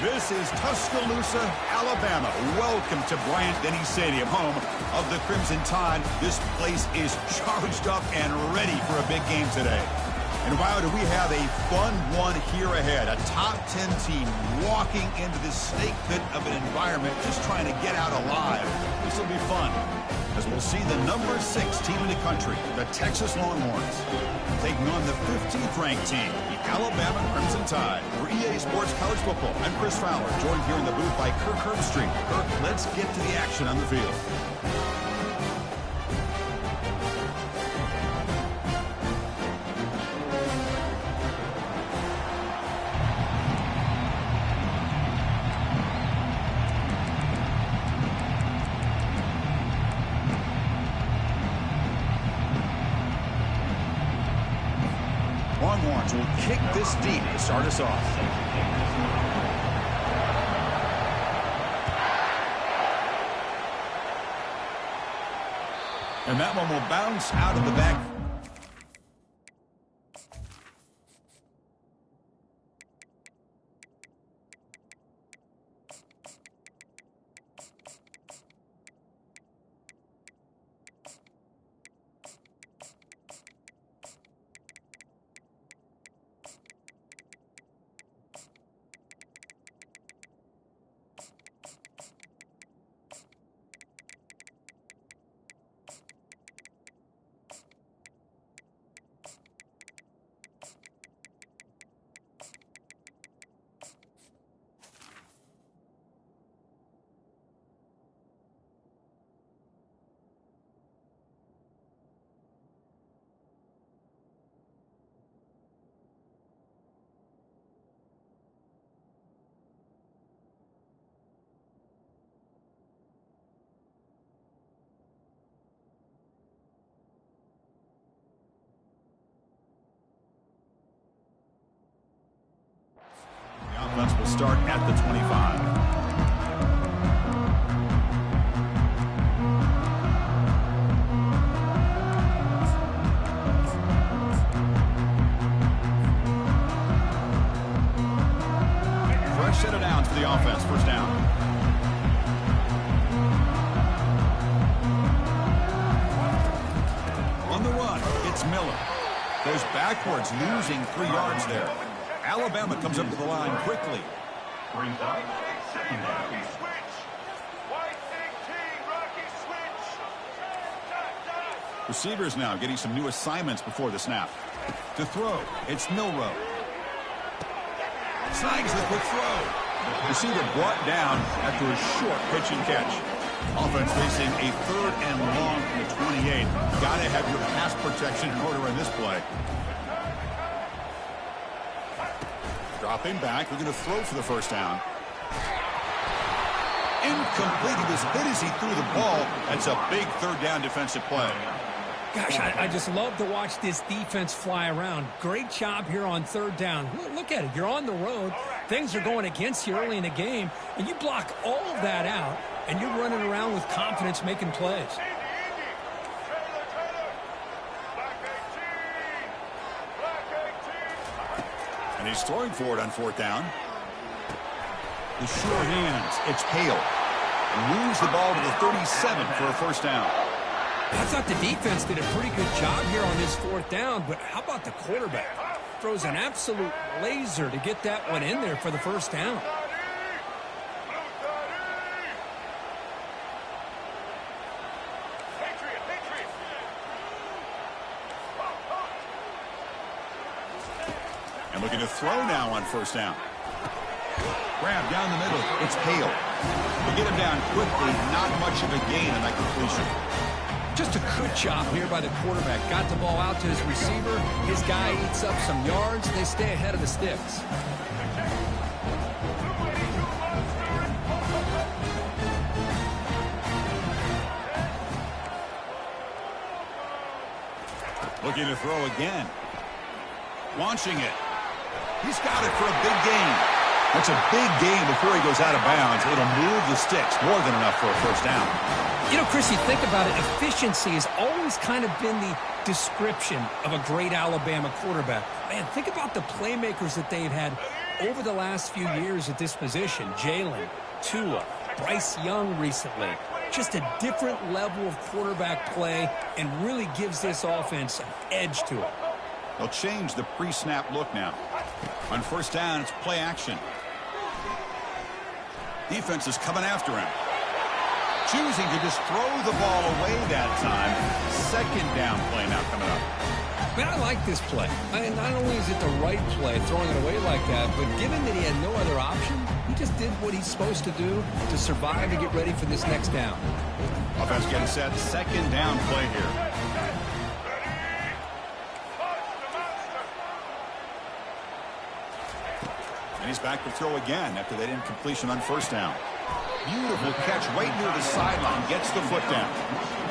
This is Tuscaloosa, Alabama. Welcome to Bryant-Denny Stadium, home of the Crimson Tide. This place is charged up and ready for a big game today. And wow, do we have a fun one here ahead. A top 10 team walking into this snake pit of an environment, just trying to get out alive. This will be fun, as we'll see the number 6 team in the country, the Texas Longhorns, taking on the 15th ranked team, the Alabama Crimson Tide. For EA Sports College Football, I'm Chris Fowler, joined here in the booth by Kirk Herbstreit. Kirk, let's get to the action on the field. Longhorns will kick this deep to start us off. And that one will bounce out of the back. Offense will start at the 25. Fresh set of downs for the offense. First down. On the run, it's Miller. Goes backwards, losing 3 yards there. Alabama comes up to the line quickly. Brings up second down. Receivers now getting some new assignments before the snap. To throw, it's Milrow. Snags the quick throw. Receiver brought down after a short pitch and catch. Offense facing a 3rd and long from the 28. Got to have your pass protection in order in this play. Dropping back, looking to throw for the first down. Incomplete. He was hit as he threw the ball. That's a big 3rd down defensive play. Gosh, I just love to watch this defense fly around. Great job here on 3rd down. Look at it. You're on the road. Things are going against you early in the game, and you block all of that out, and you're running around with confidence making plays. And he's throwing for it on 4th down. The sure hands. It's Hale. Moves the ball to the 37 for a first down. I thought the defense did a pretty good job here on this 4th down, but how about the quarterback? Throws an absolute laser to get that one in there for the first down. And looking to throw now on 1st down. Grab down the middle. It's Hale. They get him down quickly. Not much of a gain on that completion. Just a good job here by the quarterback. Got the ball out to his receiver. His guy eats up some yards. They stay ahead of the sticks. Looking to throw again. Launching it. He's got it for a big gain. That's a big gain before he goes out of bounds. It'll move the sticks more than enough for a first down. You know, Chris, you think about it, efficiency has always kind of been the description of a great Alabama quarterback. Man, think about the playmakers that they've had over the last few years at this position, Jalen, Tua, Bryce Young recently, just a different level of quarterback play and really gives this offense an edge to it. They'll change the pre-snap look now. On first down, it's play action. Defense is coming after him. Choosing to just throw the ball away that time. Second down play now coming up. Man, I like this play. Not only is it the right play, throwing it away like that, but given that he had no other option, he just did what he's supposed to do to survive and get ready for this next down. Offense getting set. Second down play here. And he's back to throw again after that incompletion on first down. Beautiful catch right near the sideline. Gets the foot down.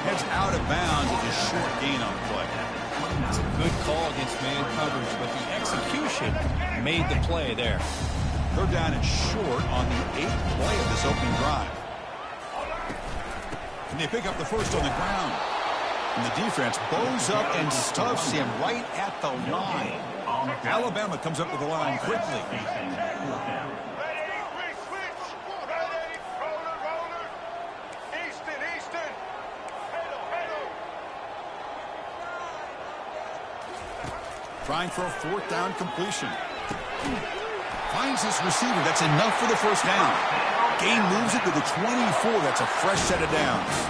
Heads out of bounds at a short gain on the play. It's a good call against man coverage, but the execution made the play there. Third down and short on the 8th play of this opening drive. And they pick up the first on the ground. And the defense bows up and stuffs him right at the line. Alabama comes up to the line quickly. Trying for a fourth down completion. Finds his receiver. That's enough for the first down. Gain moves it to the 24. That's a fresh set of downs.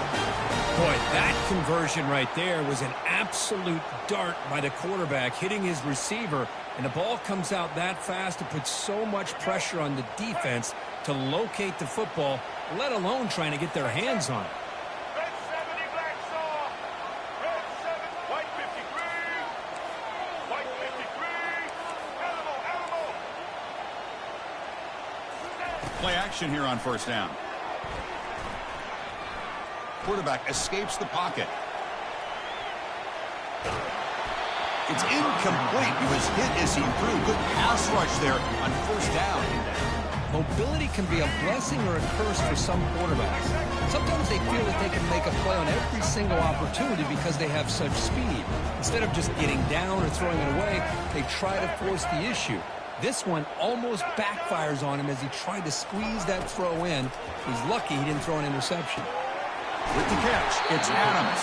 Boy, that conversion right there was an absolute dart by the quarterback, hitting his receiver, and the ball comes out that fast to put so much pressure on the defense to locate the football, let alone trying to get their hands on it. Play action here on first down. Quarterback escapes the pocket. It's incomplete. He was hit as he threw. Good pass rush there on first down. Mobility can be a blessing or a curse for some quarterbacks. Sometimes they feel that they can make a play on every single opportunity because they have such speed. Instead of just getting down or throwing it away, they try to force the issue. This one almost backfires on him as he tried to squeeze that throw in. He's lucky he didn't throw an interception. With the catch, it's Adams.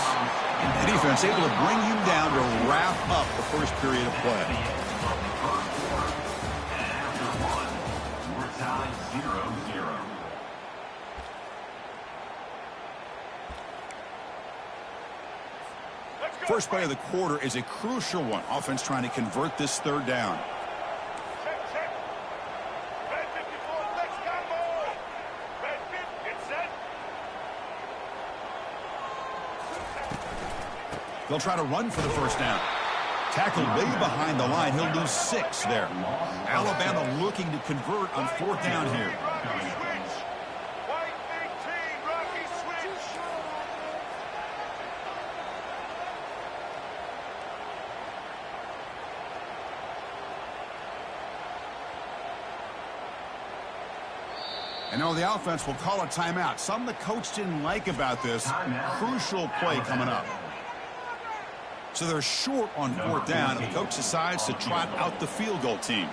The defense able to bring him down to wrap up the first period of play. We're tied 0-0. First play of the quarter is a crucial one. Offense trying to convert this third down. They'll try to run for the first down. Tackled way behind the line. He'll lose 6 there. Alabama looking to convert on fourth down here. And now the offense will call a timeout. Something the coach didn't like about this. Crucial play coming up. So they're short on fourth down, and the coach decides to trot out the field goal team.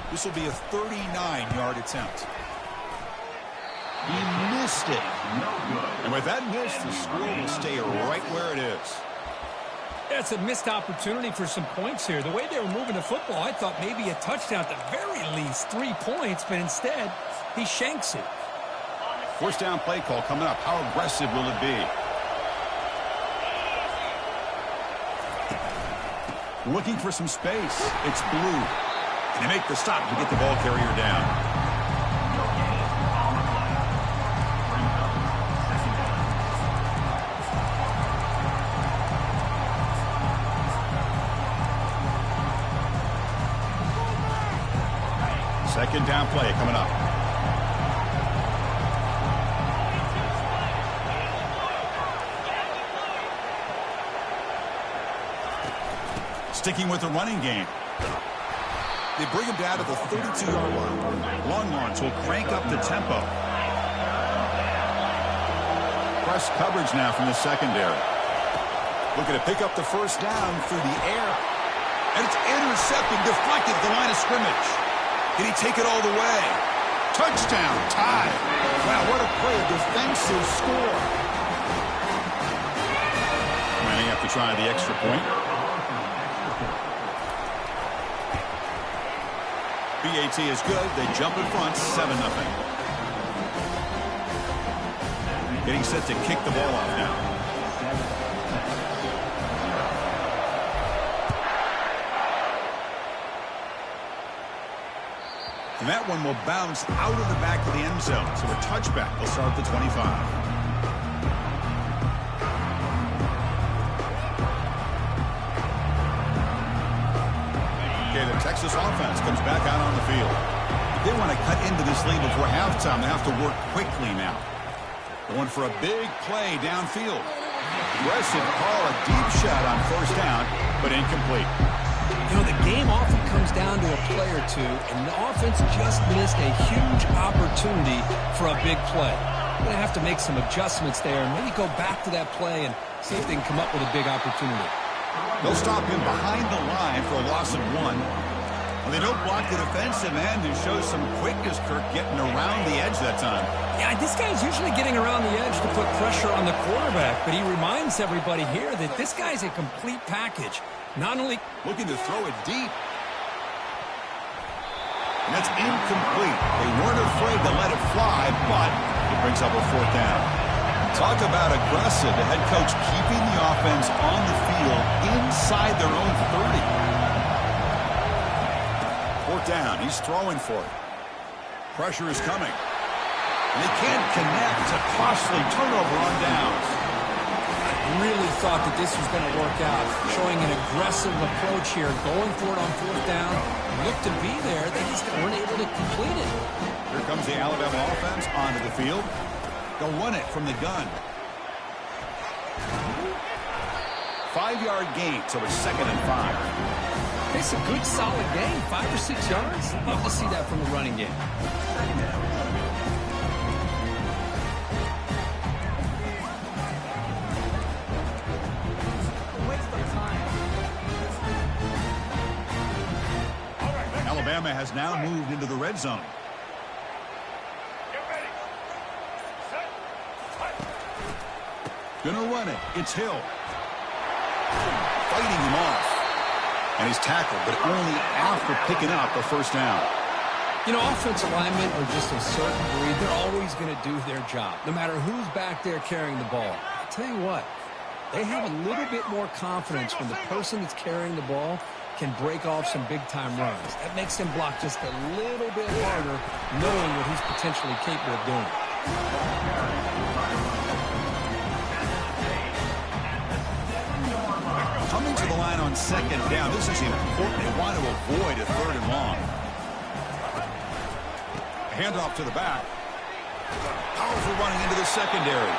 This will be a 39-yard attempt. He missed it. And with that miss, the score will stay right where it is. That's a missed opportunity for some points here. The way they were moving the football, I thought maybe a touchdown at the very least, 3 points, but instead, he shanks it. First down play call coming up. How aggressive will it be? Looking for some space. It's Blue. And they make the stop to get the ball carrier down. Second down play coming up. Sticking with the running game. They bring him down to the 32-yard line. Longhorns will crank up the tempo. Press coverage now from the secondary. Looking to pick up the first down through the air. And it's intercepted, deflected at the line of scrimmage. Can he take it all the way? Touchdown, tie. Wow, what a play, a defensive score. Manning have to try the extra point. BAT is good. They jump in front, 7-0. Getting set to kick the ball off now. And that one will bounce out of the back of the end zone. So a touchback will start at the 25. The Texas offense comes back out on the field. If they want to cut into this lead before halftime, they have to work quickly now. Going for a big play downfield. Aggressive call, a deep shot on first down, but incomplete. You know, the game often comes down to a play or two, and the offense just missed a huge opportunity for a big play. They're going to have to make some adjustments there and maybe go back to that play and see if they can come up with a big opportunity. They'll stop him behind the line for a loss of 1. Well, they don't block the defensive end, who shows some quickness, Kirk, getting around the edge that time. Yeah, this guy's usually getting around the edge to put pressure on the quarterback, but he reminds everybody here that this guy's a complete package. Not only looking to throw it deep. And that's incomplete. They weren't afraid to let it fly, but it brings up a 4th down. Talk about aggressive. The head coach keeping the offense on the field inside their own 30. 4th down. He's throwing for it. Pressure is coming. And they can't connect. A costly turnover on downs. I really thought that this was going to work out. Showing an aggressive approach here. Going for it on 4th down. Looked to be there. They just weren't able to complete it. Here comes the Alabama offense onto the field. They'll run it from the gun. 5-yard gain, so it's 2nd and 5. It's a good, solid game. 5 or 6 yards. Love to see that from the running game. Alabama has now moved into the red zone. Gonna run it. It's Hill. Fighting him off. And he's tackled, but only after picking up a 1st down. You know, offensive linemen are just a certain breed. They're always going to do their job, no matter who's back there carrying the ball. I'll tell you what, they have a little bit more confidence when the person that's carrying the ball can break off some big-time runs. That makes them block just a little bit harder, knowing what he's potentially capable of doing. Coming to the line on 2nd down. This is important. They want to avoid a 3rd and long. Handoff to the back. Powerful running into the secondary.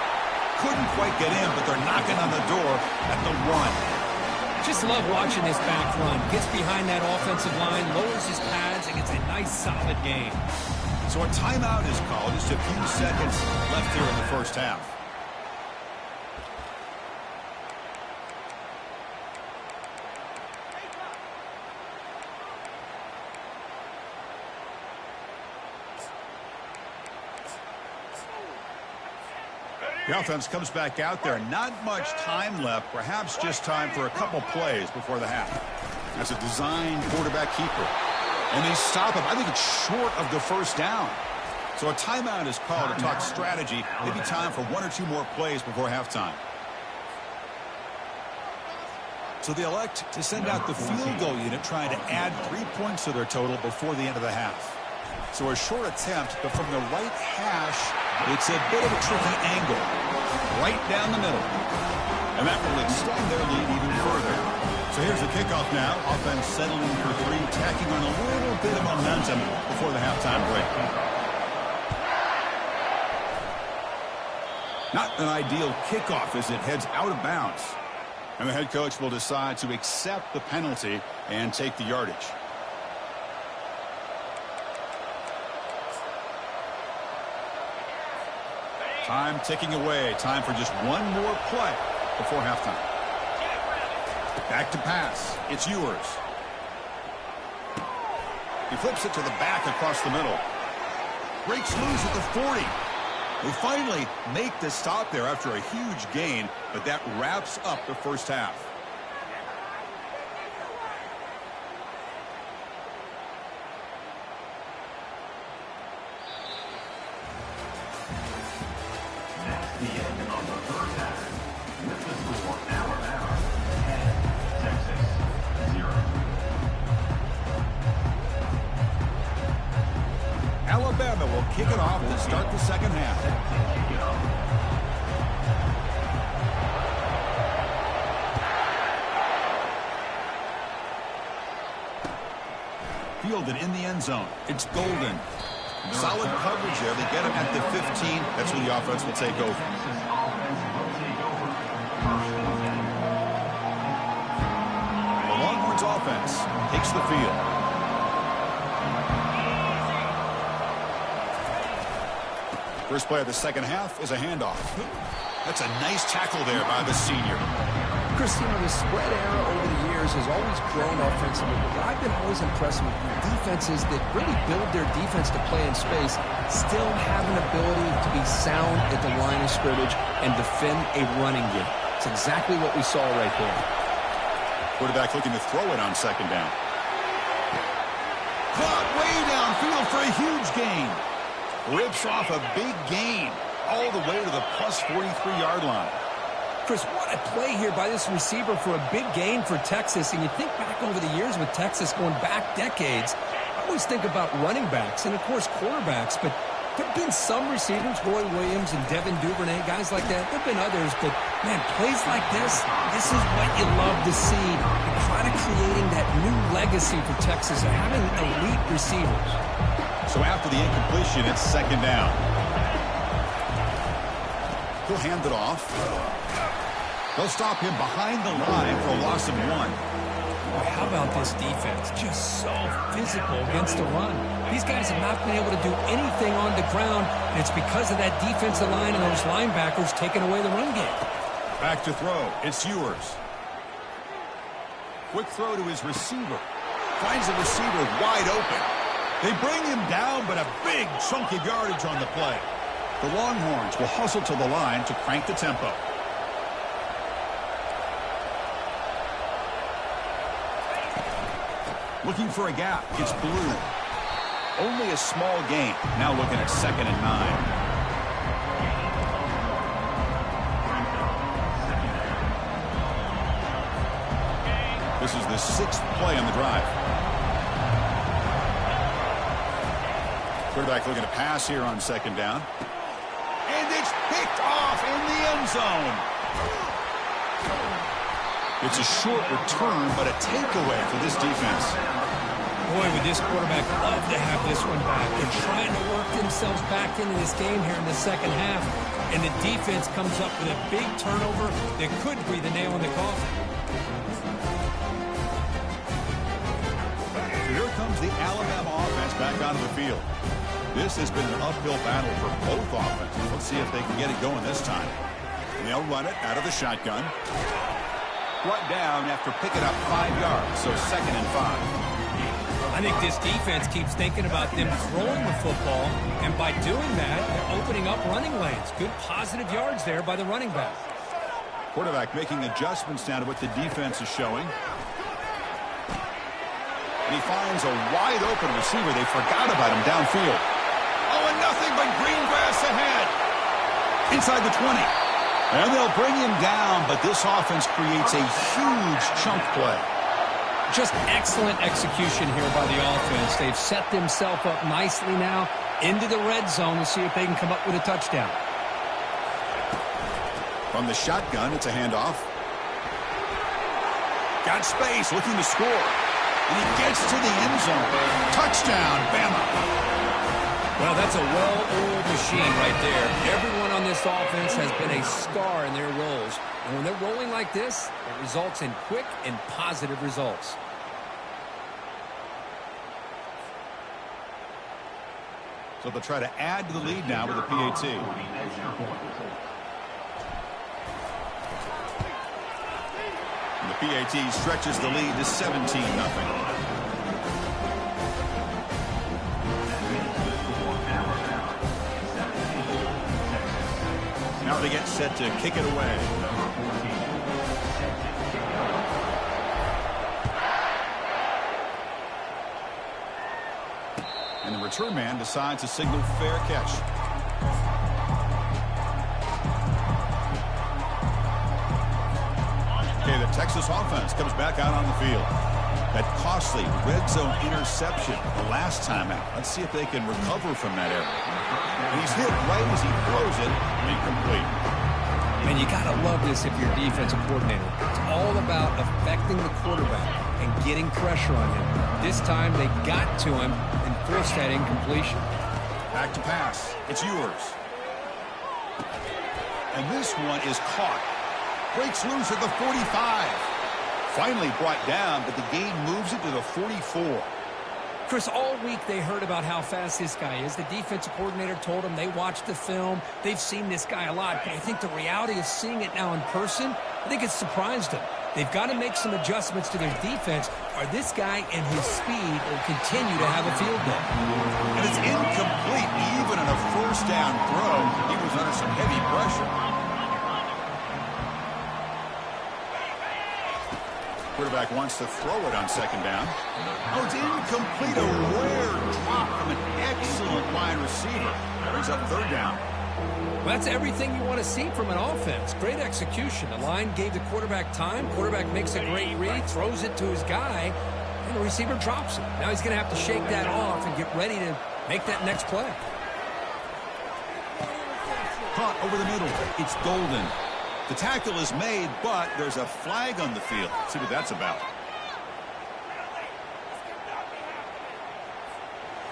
Couldn't quite get in, but they're knocking on the door at the 1. Just love watching this back run. Gets behind that offensive line, lowers his pads, and gets a nice, solid gain. So a timeout is called. Just a few seconds left here in the 1st half. The offense comes back out there. Not much time left. Perhaps just time for a couple plays before the half. That's a design quarterback keeper. And they stop him. I think it's short of the 1st down. So a timeout is called to talk strategy. Maybe time for 1 or 2 more plays before halftime. So they elect to send out the field goal unit, trying to add 3 points to their total before the end of the half. So a short attempt, but from the right hash, it's a bit of a tricky angle. Right down the middle. And that will extend their lead even further. So here's the kickoff now. Offense settling for 3, tacking on a little bit of momentum before the halftime break. Not an ideal kickoff as it heads out of bounds. And the head coach will decide to accept the penalty and take the yardage. Time ticking away. Time for just 1 more play before halftime. Back to pass. It's Ewers. He flips it to the back across the middle. Breaks loose at the 40. They finally make the stop there after a huge gain, but that wraps up the first half. That's the end of the first half. With the score, Alabama 10, Texas 0. Alabama will kick it off to start the second half. Fielded in the end zone. It's Golden. Solid coverage there. They get him at the 15. That's where the offense will take over. The Longhorns offense takes the field. First play of the second half is a handoff. That's a nice tackle there by the senior. Chris, you know, the spread era over the years has always grown offensively, but I've been always impressed with defenses that really build their defense to play in space, still have an ability to be sound at the line of scrimmage and defend a running game. It's exactly what we saw right there. Quarterback looking to throw it on second down. Caught way downfield for a huge gain. Rips off a big gain all the way to the plus 43-yard line. Chris, what a play here by this receiver for a big gain for Texas. And you think back over the years with Texas going back decades, I always think about running backs and, of course, quarterbacks. But there have been some receivers, Roy Williams and Devin Duvernay, guys like that. There have been others. But, man, plays like this is what you love to see. And kind of creating that new legacy for Texas of having elite receivers. So after the incompletion, it's second down. He'll hand it off. They'll stop him behind the line for a loss of 1. Boy, how about this defense? Just so physical against the run. These guys have not been able to do anything on the ground, and it's because of that defensive line and those linebackers taking away the run game. Back to throw. It's Ewers. Quick throw to his receiver. Finds the receiver wide open. They bring him down, but a big chunk of yardage on the play. The Longhorns will hustle to the line to crank the tempo. Looking for a gap. It's Blue. Only a small gain. Now looking at 2nd and 9. This is the 6th play on the drive. Quarterback looking to pass here on second down. And it's picked off in the end zone. It's a short return, but a takeaway for this defense. Boy, would this quarterback love to have this one back. They're trying to work themselves back into this game here in the second half. And the defense comes up with a big turnover that could be the nail in the coffin. So here comes the Alabama offense back onto the field. This has been an uphill battle for both offenses. Let's see if they can get it going this time. And they'll run it out of the shotgun. Brought down after picking up 5 yards, so 2nd and 5. I think this defense keeps thinking about them throwing the football, and by doing that, they're opening up running lanes. Good positive yards there by the running back. Quarterback making adjustments now to what the defense is showing. And he finds a wide open receiver. They forgot about him downfield. Oh, and nothing but green grass ahead. Inside the 20. And they'll bring him down, but this offense creates a huge chunk play. Just excellent execution here by the offense. They've set themselves up nicely now into the red zone to see if they can come up with a touchdown. From the shotgun, it's a handoff. Got space, looking to score. And he gets to the end zone. Touchdown, Bama. Well, that's a well-oiled machine right there. Everyone on this offense has been a star in their roles. And when they're rolling like this, it results in quick and positive results. So they'll try to add to the lead now with a PAT. And the PAT stretches the lead to 17-0. They get set to kick it away. And the return man decides to signal fair catch. Okay, the Texas offense comes back out on the field. That costly red zone interception the last time out. Let's see if they can recover from that error. And he's hit right as he throws it, incomplete. And you got to love this if you're a defensive coordinator. It's all about affecting the quarterback and getting pressure on him. This time they got to him and forced that incompletion. Back to pass. It's yours. And this one is caught. Breaks loose at the 45. Finally brought down, but the gain moves it to the 44. Chris, all week they heard about how fast this guy is. The defensive coordinator told them they watched the film. They've seen this guy a lot. But I think the reality of seeing it now in person, I think it's surprised them. They've got to make some adjustments to their defense, or this guy and his speed will continue to have a field day. And it's incomplete. Even on a first down throw, he was under some heavy pressure. Quarterback wants to throw it on second down. Oh, it's incomplete. A rare drop from an excellent wide receiver. Brings up third down. Well, that's everything you want to see from an offense. Great execution. The line gave the quarterback time. Quarterback makes a great read, throws it to his guy, and the receiver drops it. Now he's going to have to shake that off and get ready to make that next play. Caught over the middle. It's Golden. The tackle is made, but there's a flag on the field. Let's see what that's about.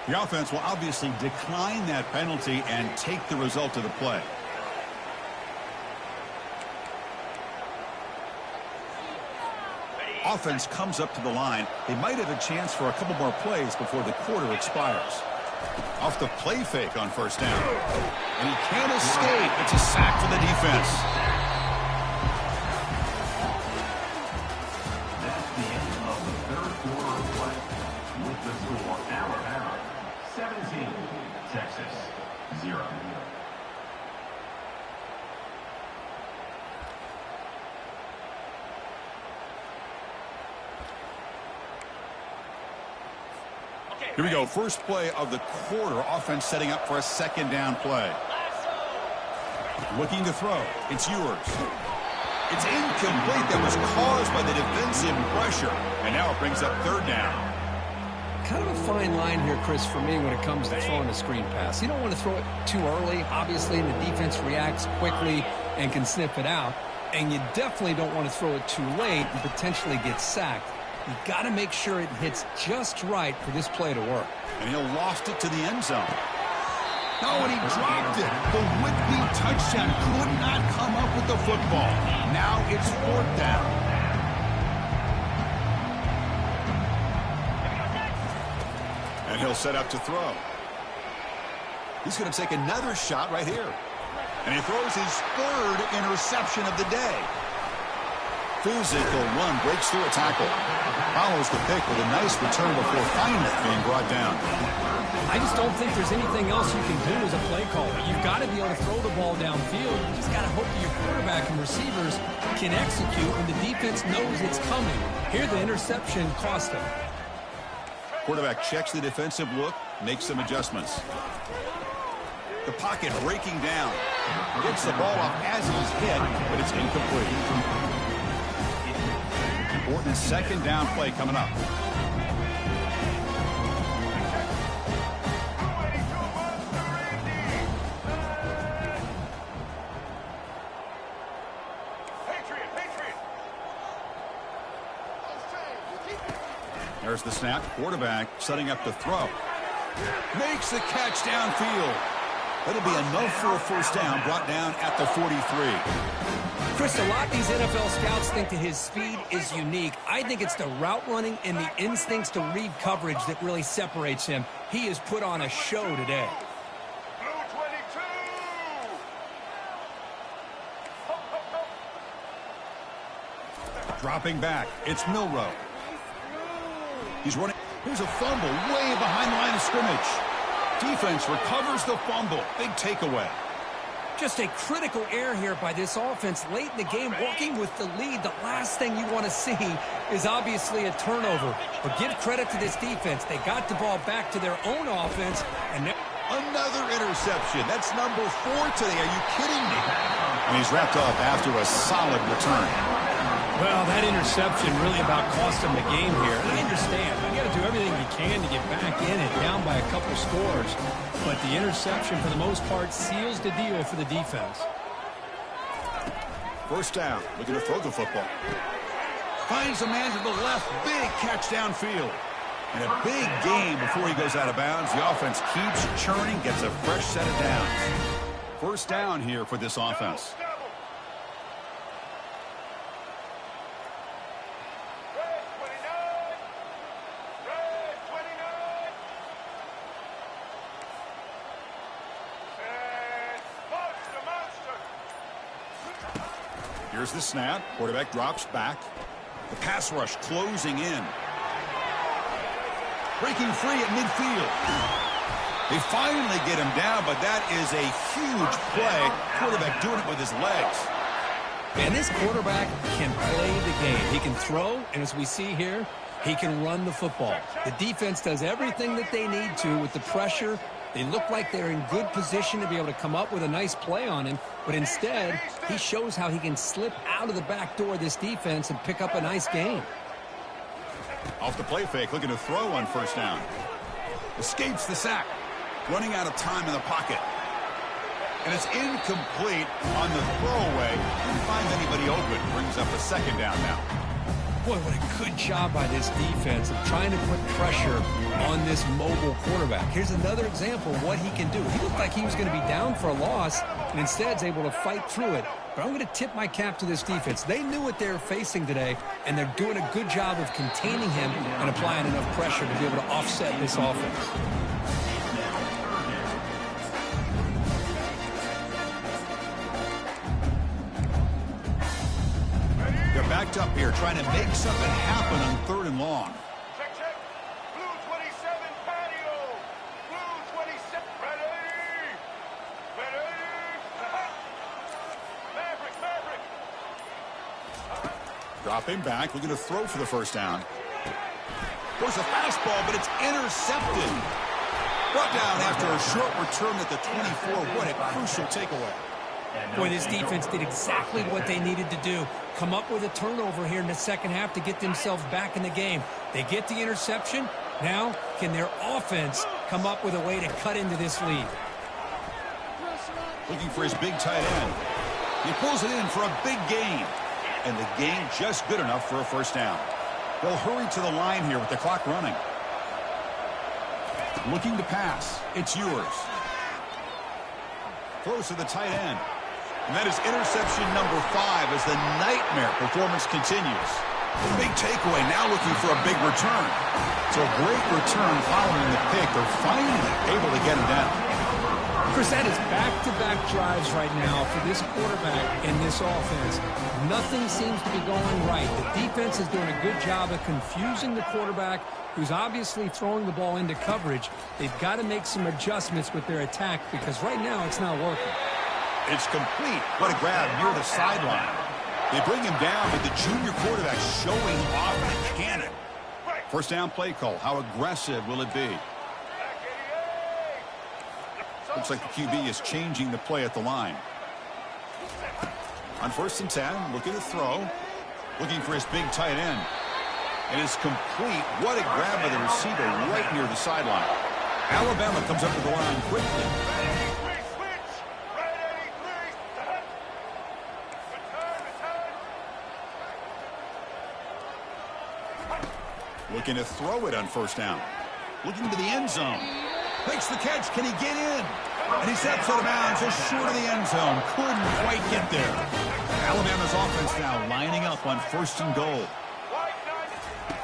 The offense will obviously decline that penalty and take the result of the play. Offense comes up to the line. They might have a chance for a couple more plays before the quarter expires. Off the play fake on first down. And he can't escape. It's a sack for the defense. That's the end of the third quarter of play. With the score, Alabama 17, Texas 0. Here we go. First play of the quarter. Offense setting up for a second down play. Looking to throw. It's yours. It's incomplete. That was caused by the defensive pressure. And now it brings up third down. Kind of a fine line here, Chris, for me when it comes to throwing a screen pass. You don't want to throw it too early, obviously, and the defense reacts quickly and can sniff it out. And you definitely don't want to throw it too late and potentially get sacked. You got to make sure it hits just right for this play to work. And he'll loft it to the end zone. No, and he dropped it. The Whitney touchdown could not come up with the football. Now it's fourth down. And he'll set up to throw. He's going to take another shot right here. And he throws his third interception of the day. Physical run, breaks through a tackle. Follows the pick with a nice return before finally being brought down. I just don't think there's anything else you can do as a play caller. You've got to be able to throw the ball downfield. You just got to hope that your quarterback and receivers can execute when the defense knows it's coming. Here, the interception cost him. Quarterback checks the defensive look, makes some adjustments. The pocket breaking down. Gets the ball off as he's hit, but it's incomplete. Important second down play coming up. There's the snap. Quarterback setting up the throw. Makes the catch downfield. That'll be enough for a first down, brought down at the 43. Chris, a lot of these NFL scouts think that his speed is unique. I think it's the route running and the instincts to read coverage that really separates him. He has put on a show today. Dropping back, it's Milrow. He's running. Here's a fumble way behind the line of scrimmage. Defense recovers the fumble. Big takeaway. Just a critical error here by this offense late in the game, walking with the lead. The last thing you want to see is obviously a turnover. But give credit to this defense. They got the ball back to their own offense. And another interception. That's number 4 today. Are you kidding me? And he's wrapped up after a solid return. well, that interception really about cost them the game here. And I understand. You got to do everything you can to get back in it, down by a couple scores. But the interception, for the most part, seals the deal for the defense. First down, looking to throw the football. Finds a man to the left, big catch downfield. And a big gain before he goes out of bounds. The offense keeps churning, gets a fresh set of downs. First down here for this offense. Here's the snap. Quarterback drops back. The pass rush closing in. Breaking free at midfield. They finally get him down, but that is a huge play. Quarterback doing it with his legs. And this quarterback can play the game. He can throw, and as we see here, he can run the football. The defense does everything that they need to with the pressure. They look like they're in good position to be able to come up with a nice play on him, but instead, he shows how he can slip out of the back door of this defense and pick up a nice gain. Off the play fake, looking to throw on first down. Escapes the sack. Running out of time in the pocket. And it's incomplete on the throwaway. Didn't find anybody open. Brings up a second down now. Boy, what a good job by this defense of trying to put pressure on this mobile quarterback. Here's another example of what he can do. He looked like he was going to be down for a loss, and instead is able to fight through it. But I'm going to tip my cap to this defense. They knew what they were facing today, and they're doing a good job of containing him and applying enough pressure to be able to offset this offense. They're backed up here, trying to make something happen on 3rd and long. Check, check. Blue 27, patio. Blue 27, ready. Ready. Maverick. Dropping back, looking to throw for the first down. There's a fastball, but it's intercepted. Brought down after a short return at the 24. What a crucial takeaway. Boy, this defense did exactly what they needed to do. Come up with a turnover here in the second half to get themselves back in the game. They get the interception. Now, can their offense come up with a way to cut into this lead? Looking for his big tight end. He pulls it in for a big gain. And the gain just good enough for a first down. They'll hurry to the line here with the clock running. Looking to pass. It's yours. Throws to the tight end. And that is interception number 5 as the nightmare performance continues. Big takeaway, now looking for a big return. So a great return following the pick. They're finally able to get him down. Chris, that is back-to-back drives right now for this quarterback and this offense. Nothing seems to be going right. The defense is doing a good job of confusing the quarterback, who's obviously throwing the ball into coverage. They've got to make some adjustments with their attack because right now it's not working. It's complete. What a grab near the sideline. They bring him down, but the junior quarterback showing off the cannon. First down play call. How aggressive will it be? Looks like the QB is changing the play at the line. On 1st and 10, looking to throw. Looking for his big tight end. It is complete. What a grab by the receiver right near the sideline. Alabama comes up to the line quickly. Looking to throw it on first down. Looking to the end zone. Makes the catch. Can he get in? And he steps out of bounds just short of the end zone. Couldn't quite get there. Alabama's offense now lining up on 1st and goal.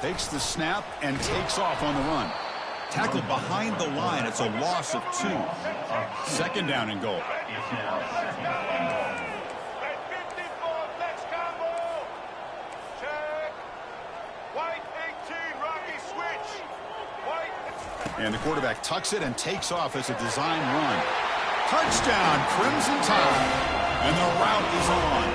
Takes the snap and takes off on the run. Tackled behind the line. It's a loss of 2. 2nd down and goal. And the quarterback tucks it and takes off as a design run. Touchdown, Crimson Tide. And the route is on.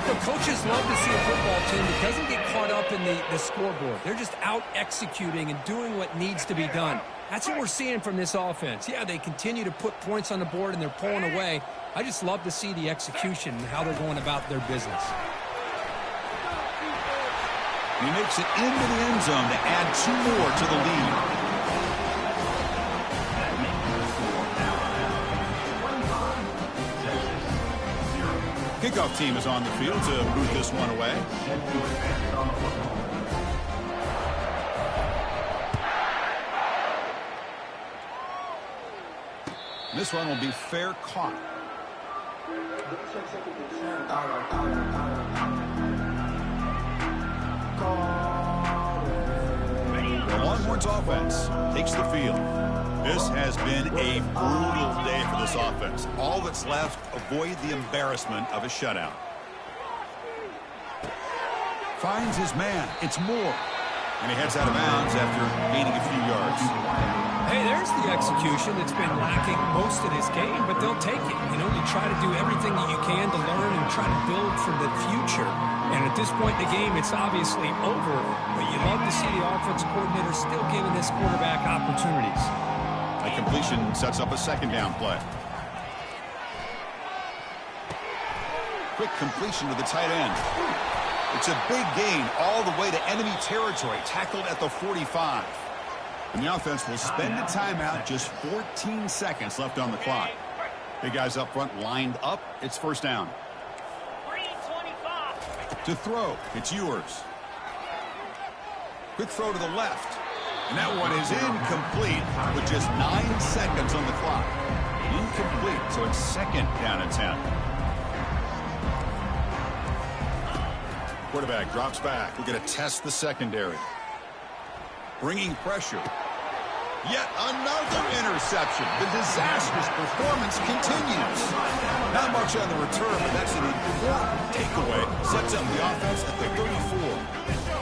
The coaches love to see a football team that doesn't get caught up in the scoreboard. They're just out executing and doing what needs to be done. That's what we're seeing from this offense. Yeah, they continue to put points on the board and they're pulling away. I just love to see the execution and how they're going about their business. He makes it into the end zone to add 2 more to the lead. Kickoff team is on the field to boot this one away. This one will be fair caught. The Longhorns offense takes the field. This has been a brutal day for this offense. All that's left, avoid the embarrassment of a shutout. Finds his man. It's Moore. And he heads out of bounds after gaining a few yards. Hey, there's the execution that's been lacking most of this game, but they'll take it. You know, you try to do everything that you can to learn and try to build for the future. And at this point in the game, it's obviously over, but you love to see the offense coordinator still giving this quarterback opportunities. A completion sets up a second down play. Quick completion to the tight end. It's a big gain all the way to enemy territory, tackled at the 45. And the offense will spend a timeout, just 14 seconds left on the clock. Big guys up front lined up. It's first down. To throw, it's yours. Quick throw to the left. And that one is incomplete with just 9 seconds on the clock. Incomplete, so it's second down and 10. Quarterback drops back. We're going to test the secondary. Bringing pressure. Yet another interception. The disastrous performance continues. Not much on the return, but that's an important takeaway. Sets up the offense at the 34.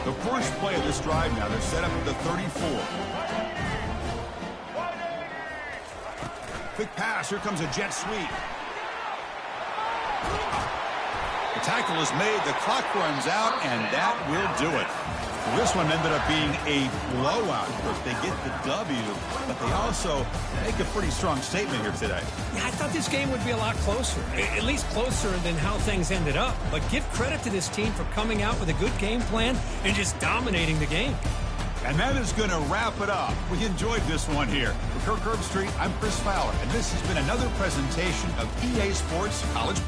The first play of this drive now, they're set up at the 34. Quick pass. Here comes a jet sweep. The tackle is made. The clock runs out, and that will do it. This one ended up being a blowout. Of course, they get the W, but they also make a pretty strong statement here today. Yeah, I thought this game would be a lot closer, at least closer than how things ended up. But give credit to this team for coming out with a good game plan and just dominating the game. And that is going to wrap it up. We enjoyed this one here. For Kirk Herbstreit, I'm Chris Fowler, and this has been another presentation of EA Sports College.